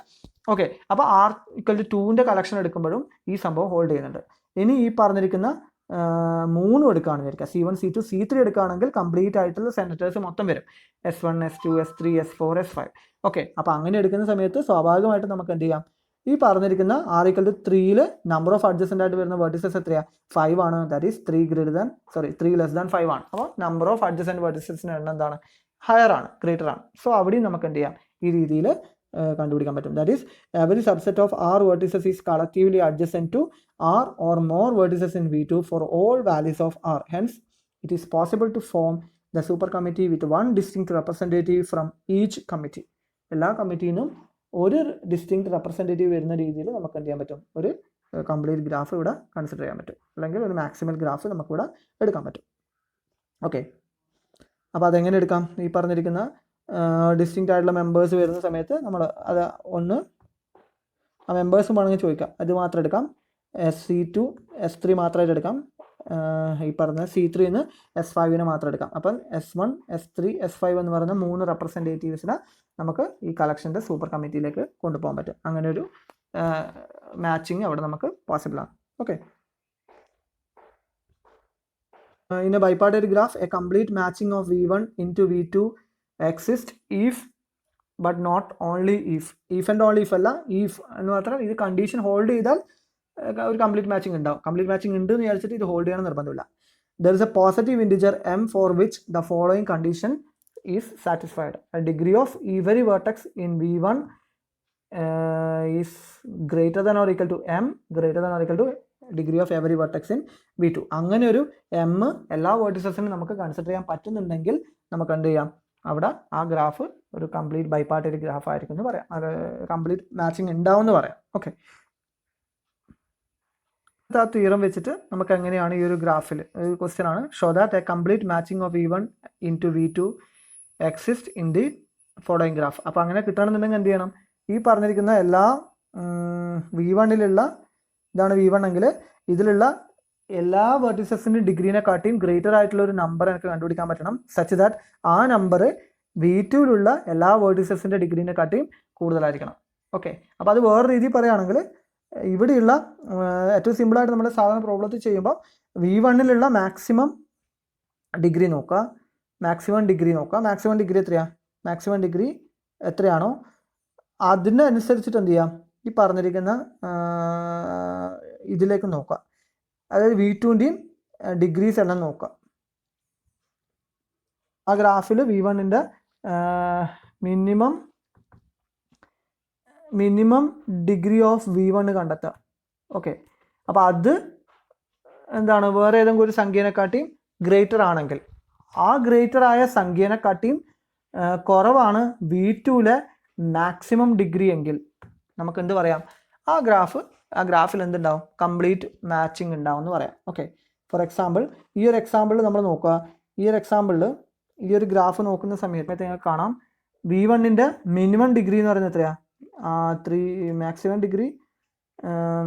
ഓക്കെ, അപ്പോൾ R = 2ൻ്റെ കളക്ഷൻ എടുക്കുമ്പോഴും ഈ സംഭവം ഹോൾഡ് ചെയ്യുന്നുണ്ട്. ഇനി ഈ പറഞ്ഞിരിക്കുന്ന 3 എടുക്കുകയാണെന്ന് വിചാരിക്കുക, C1, C2, C3 എടുക്കുകയാണെങ്കിൽ കംപ്ലീറ്റ് ആയിട്ടുള്ള സെൻറ്റേഴ്സ് മൊത്തം വരും. S1, S2, S3, S4, S5. Okay, അപ്പോൾ അങ്ങനെ എടുക്കുന്ന സമയത്ത് സ്വാഭാവികമായിട്ട് നമുക്ക് എന്ത് ചെയ്യാം? ഈ പറഞ്ഞിരിക്കുന്ന R = 3ൽ നമ്പർ ഓഫ് അഡ്ജസൻ്റ് ആയിട്ട് വരുന്ന വെർട്ടിസസ് എത്രയാണ്? 5 ആണ്. ദാറ്റ് ഈസ് 3 ലെസ് ദാൻ 5 ആണ്. അപ്പോൾ നമ്പർ ഓഫ് അഡ്ജസൻ്റ് വെർട്ടിസസിന് എണ്ണം എന്താണ്? ഹയർ ആണ്, ഗ്രേറ്റർ ആണ്. സോ അവിടെയും നമുക്ക് എന്ത് ചെയ്യാം? ഈ രീതിയിൽ കണ്ടുപിടിക്കാൻ പറ്റും. That is every subset of R vertices is collectively adjacent to R or more vertices in V2 for all values of R. Hence, it is possible to form the super committee with one distinct representative from each committee. എല്ലാ കമ്മിറ്റിനും ഒരു distinct representative വരുന്ന രീതിയിൽ നമുക്ക് എന്ത് ചെയ്യാൻ പറ്റും? ഒരു complete graph ഇവിടെ കൺസിഡർ ചെയ്യാൻ പറ്റും, അല്ലെങ്കിൽ ഒരു മാക്സിമൽ ഗ്രാഫ് നമുക്കിവിടെ എടുക്കാൻ പറ്റും. ഓക്കെ, അപ്പോൾ അതെങ്ങനെ എടുക്കാം? ഈ പറഞ്ഞിരിക്കുന്ന ഡിസ്റ്റിങ്ക്റ്റ് ആയിട്ടുള്ള മെമ്പേഴ്സ് വരുന്ന സമയത്ത് നമ്മൾ അത് ഒന്ന് ആ മെമ്പേഴ്സും വേണമെങ്കിൽ ചോദിക്കാം. അത് മാത്രം എടുക്കാം. C2, S3 മാത്രമായിട്ട് എടുക്കാം. ഈ പറഞ്ഞ C3 S5 മാത്രം എടുക്കാം. അപ്പം S1, S3, S5 എന്ന് പറയുന്ന 3 റെപ്രസെൻറ്റേറ്റീവ്സിനെ നമുക്ക് ഈ കളക്ഷൻ്റെ സൂപ്പർ കമ്മിറ്റിയിലേക്ക് കൊണ്ടുപോകാൻ പറ്റും. അങ്ങനെ ഒരു മാച്ചിങ് അവിടെ നമുക്ക് പോസിബിൾ ആണ്. Okay, in a bipartite graph, a complete matching of V1 into V2 exists if but not only if. If and only if അല്ല, if എന്ന് മാത്രം ഇത് കണ്ടീഷൻ ഹോൾഡ് ചെയ്താൽ ഒരു കംപ്ലീറ്റ് മാച്ചിങ് ഉണ്ടാവും. കംപ്ലീറ്റ് മാച്ചിങ് ഉണ്ട് എന്ന് വിചാരിച്ചിട്ട് ഇത് ഹോൾഡ് ചെയ്യണം നിർബന്ധമില്ല. There is A positive integer m for which the following condition is satisfied. A degree of every vertex in V1 is greater than or equal to m greater than or equal to degree of every vertex in V2. അങ്ങനെ ഒരു m എല്ലാ വേർട്ടിസസിനും നമുക്ക് consider ചെയ്യാൻ പറ്റുന്നുണ്ടെങ്കിൽ നമുക്ക് എന്ത് ചെയ്യാം? അവിടെ ആ ഗ്രാഫ് ഒരു കംപ്ലീറ്റ് ബൈപാർട്ടൈറ്റ് ഗ്രാഫ് ആയിരിക്കും എന്ന് പറയാം. അത് കംപ്ലീറ്റ് മാച്ചിങ് ഉണ്ടാവും എന്ന് പറയാം. ഓക്കെ, ആ തിയറം വെച്ചിട്ട് നമുക്ക് എങ്ങനെയാണ് ഈ ഒരു ഗ്രാഫിൽ ഒരു ക്വസ്റ്റ്യൻ ആണ്, show that A complete matching of V1 into V2 exist in the following graph. അപ്പോൾ അങ്ങനെ കിട്ടണമെന്നുണ്ടെങ്കിൽ എന്ത് ചെയ്യണം? ഈ പറഞ്ഞിരിക്കുന്ന എല്ലാ V1ലുള്ള ഇതാണ് V1 എങ്കിൽ ഇതിലുള്ള എല്ലാ വെർട്ടിസസിൻ്റെ ഡിഗ്രീനെ കാട്ടിയും ഗ്രേറ്റർ ആയിട്ടുള്ള ഒരു നമ്പർ എനിക്ക് കണ്ടുപിടിക്കാൻ പറ്റണം, സച്ച് ദാറ്റ് ആ നമ്പർ V2ലുള്ള എല്ലാ വെർട്ടിസസിൻ്റെ ഡിഗ്രീനെ കാട്ടിയും കൂടുതലായിരിക്കണം. ഓക്കെ, അപ്പോൾ അത് വേറെ രീതിയിൽ പറയുകയാണെങ്കിൽ ഇവിടെയുള്ള ഏറ്റവും സിമ്പിളായിട്ട് നമ്മുടെ സാധാരണ പ്രോബ്ലത്തിൽ ചെയ്യുമ്പോൾ V1ലുള്ള മാക്സിമം ഡിഗ്രി നോക്കുക. മാക്സിമം ഡിഗ്രി എത്രയാണ്? മാക്സിമം ഡിഗ്രി എത്രയാണോ അതിനനുസരിച്ചിട്ട് എന്ത് ചെയ്യാം? ഈ പറഞ്ഞിരിക്കുന്ന ഇതിലേക്ക് നോക്കുക. അതായത് V2ൻ്റെയും ഡിഗ്രീസ് എല്ലാം നോക്കുക. ആ ഗ്രാഫിൽ V1ൻ്റെ മിനിമം ഡിഗ്രി ഓഫ് V1 കണ്ടെത്തുക. ഓക്കെ, അപ്പോൾ അത് എന്താണ്? വേറെ ഏതെങ്കിലും ഒരു സംഖ്യേനെക്കാട്ടിയും ഗ്രേറ്റർ ആണെങ്കിൽ ആ ഗ്രേറ്റർ ആയ സംഖ്യേനെക്കാട്ടിയും കുറവാണ് V2ലെ മാക്സിമം ഡിഗ്രി എങ്കിൽ നമുക്ക് എന്ത് പറയാം? ആ ഗ്രാഫിൽ എന്തുണ്ടാവും? കംപ്ലീറ്റ് മാച്ചിങ് ഉണ്ടാവും എന്ന് പറയാം. ഓക്കെ, ഫോർ എക്സാമ്പിൾ ഈ ഒരു എക്സാമ്പിൾ നമ്മൾ നോക്കുക. ഈ ഒരു എക്സാമ്പിളിൽ ഈ ഒരു ഗ്രാഫ് നോക്കുന്ന സമയത്ത് നിങ്ങൾക്ക് കാണാം V1ൻ്റെ മിനിമം ഡിഗ്രി എന്ന് പറയുന്നത് എത്രയാണ്? 3. മാക്സിമം ഡിഗ്രി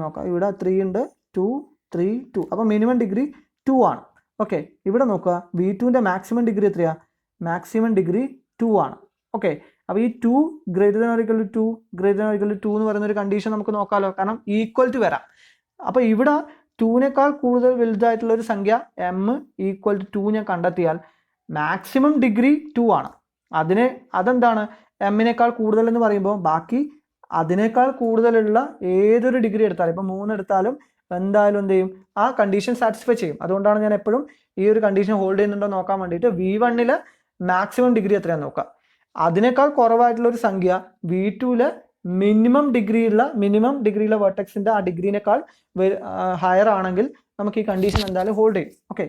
നോക്കാം. ഇവിടെ 3 ഉണ്ട്, 2, 3, 2. അപ്പോൾ മിനിമം ഡിഗ്രി 2 ആണ്. ഓക്കെ, ഇവിടെ നോക്കുക V2ൻ്റെ മാക്സിമം ഡിഗ്രി എത്രയാണ്? മാക്സിമം ഡിഗ്രി 2 ആണ്. ഓക്കെ, അപ്പോൾ ഈ 2 greater than or equal to 2 എന്ന് പറയുന്ന ഒരു കണ്ടീഷൻ നമുക്ക് നോക്കാമല്ലോ, കാരണം ഈക്വൽ വരാം. അപ്പോൾ ഇവിടെ 2നേക്കാൾ കൂടുതൽ വലുതായിട്ടുള്ള ഒരു സംഖ്യ m = 2 ഞാൻ കണ്ടെത്തിയാൽ മാക്സിമം ഡിഗ്രി 2 ആണ്. അതെന്താണ്? m-നേക്കാൾ കൂടുതൽ എന്ന് പറയുമ്പോൾ ബാക്കി അതിനേക്കാൾ കൂടുതലുള്ള ഏതൊരു ഡിഗ്രി എടുത്താലും, ഇപ്പോൾ 3 എടുത്താലും എന്തായാലും എന്ത് ചെയ്യും, ആ കണ്ടീഷൻ സാറ്റിസ്ഫൈ ചെയ്യും. അതുകൊണ്ടാണ് ഞാൻ എപ്പോഴും ഈ ഒരു കണ്ടീഷൻ ഹോൾഡ് ചെയ്യുന്നുണ്ടോ നോക്കാൻ വേണ്ടിയിട്ട് V1 മാക്സിമം ഡിഗ്രി എത്രയാണെന്ന് നോക്കാം. അതിനേക്കാൾ കുറവായിട്ടുള്ള ഒരു സംഖ്യ V2 മിനിമം ഡിഗ്രിയുള്ള വെർട്ടെക്സിന്റെ ആ ഡിഗ്രീനേക്കാൾ ഹയർ ആണെങ്കിൽ നമുക്ക് ഈ കണ്ടീഷൻ എന്തായാലും ഹോൾഡ് ചെയ്യും. ഓക്കെ,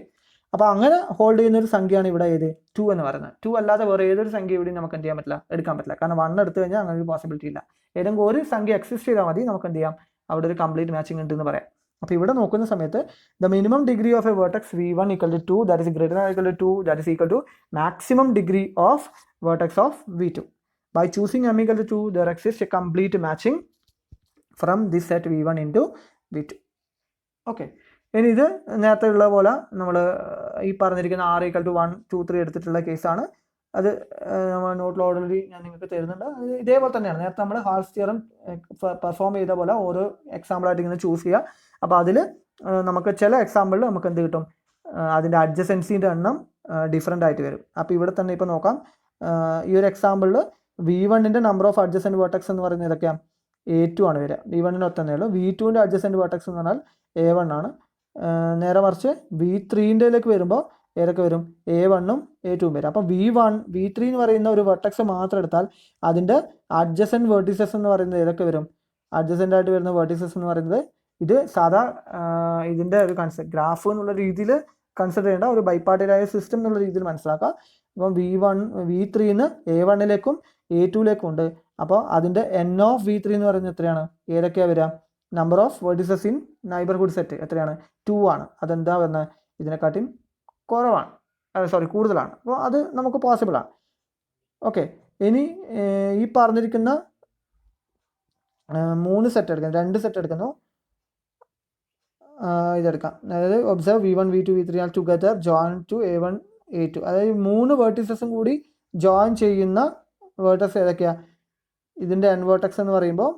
അപ്പോൾ അങ്ങനെ ഹോൾഡ് ചെയ്യുന്ന ഒരു സംഖ്യയാണ് ഇവിടെ ഏത് 2 എന്ന് പറയുന്നത്. 2 അല്ലാതെ വേറെ ഏതൊരു സംഖ്യ ഇവിടെ നമുക്ക് എന്ത് ചെയ്യാൻ പറ്റില്ല, എടുക്കാൻ പറ്റില്ല. കാരണം 1 എടുത്തു കഴിഞ്ഞാൽ അങ്ങനെ ഒരു പോസിബിലിറ്റി ഇല്ല. ഏതെങ്കിലും ഒരു സംഖ്യ എക്സിസ്റ്റ് ചെയ്താൽ മതി നമുക്ക് എന്ത് ചെയ്യാം, അവിടെ ഒരു കംപ്ലീറ്റ് മാച്ചിങ് ഉണ്ട് എന്ന് പറയാം. അപ്പോൾ ഇവിടെ നോക്കുന്ന സമയത്ത് the minimum degree of a vertex V1 equal to 2 that is greater than equal to 2 that is equal to maximum degree of vertex of V2. By choosing m equal to 2 there exists a complete matching from this set V1 into V2. Okay, ഇനി ഇത് നേരത്തെ ഉള്ള പോലെ നമ്മൾ ഈ പറഞ്ഞിരിക്കുന്ന R equal to 1 2 3 എടുത്തിട്ടുള്ള കേസാണ്. അത് നമ്മൾ നോട്ടിൽ ഓൾറെഡി ഞാൻ നിങ്ങൾക്ക് തരുന്നുണ്ട്. അത് ഇതേപോലെ തന്നെയാണ് നേരത്തെ നമ്മൾ ഹാൾസ് തിയറം പെർഫോം ചെയ്ത പോലെ ഓരോ എക്സാമ്പിളായിട്ട് ഇങ്ങനെ ചൂസ് ചെയ്യുക. അപ്പോൾ അതിൽ നമുക്ക് ചില എക്സാമ്പിളിൽ നമുക്ക് എന്ത് കിട്ടും, അതിൻ്റെ അഡ്ജസൻസിൻ്റെ എണ്ണം ഡിഫറെൻ്റ് ആയിട്ട് വരും. അപ്പോൾ ഇവിടെ തന്നെ ഇപ്പോൾ നോക്കാം, ഈ ഒരു എക്സാമ്പിളിൽ V1 number of adjacent vertex എന്ന് പറയുന്നത് ഏതൊക്കെയാണ്, A2 ആണ് വരിക. V1 ഒത്തന്നേ ഉള്ളൂ. V2 അഡ്ജസൻറ്റ് വെർട്ടെക്സ് എന്ന് പറഞ്ഞാൽ A1 ആണ്. നേരെ മറിച്ച് V3 വരുമ്പോൾ ഏതൊക്കെ വരും, A1 A2 വരും. അപ്പം V3 എന്ന് പറയുന്ന ഒരു വെർട്ടെക്സ് മാത്രം എടുത്താൽ അതിൻ്റെ അഡ്ജസൻറ്റ് വെർട്ടിസസ് എന്ന് പറയുന്നത് ഏതൊക്കെ വരും, അഡ്ജസൻ്റ് ആയിട്ട് വരുന്ന വെർട്ടിസസ് എന്ന് പറയുന്നത് ഇത് സാധാ ഇതിൻ്റെ ഒരു ഗ്രാഫ് എന്നുള്ള രീതിയിൽ കൺസിഡർ ചെയ്യേണ്ട ഒരു ബൈപ്പാർട്ടിലായ സിസ്റ്റം എന്നുള്ള രീതിയിൽ മനസ്സിലാക്കുക. അപ്പം V3 A1 A2 ഉണ്ട്. അപ്പോൾ അതിൻ്റെ N ഓഫ് V3 എന്ന് പറയുന്നത് എത്രയാണ്, ഏതൊക്കെയാണ് വരിക, number of vertices in neighbourhood set എത്രയാണ്, 2 ആണ്. അതെന്താ വരുന്നത്, ഇതിനെക്കാട്ടിയും കുറവാണ്, കൂടുതലാണ്. അപ്പോൾ അത് നമുക്ക് പോസിബിളാണ്. ഓക്കെ, ഇനി ഈ പറഞ്ഞിരിക്കുന്ന 3 സെറ്റ് എടുക്കാം, 2 സെറ്റ് എടുക്കുന്നു. ഇതെടുക്കാം, അതായത് observe V1 V2 V3 are together join to A1 A2. അതായത് 3 വെർട്ടിസസും കൂടി ജോയിൻ ചെയ്യുന്ന വേർട്ടെക്സ് ഏതൊക്കെയാണ്, ഇതിൻ്റെ N വേർട്ടെക്സ് എന്ന് പറയുമ്പോൾ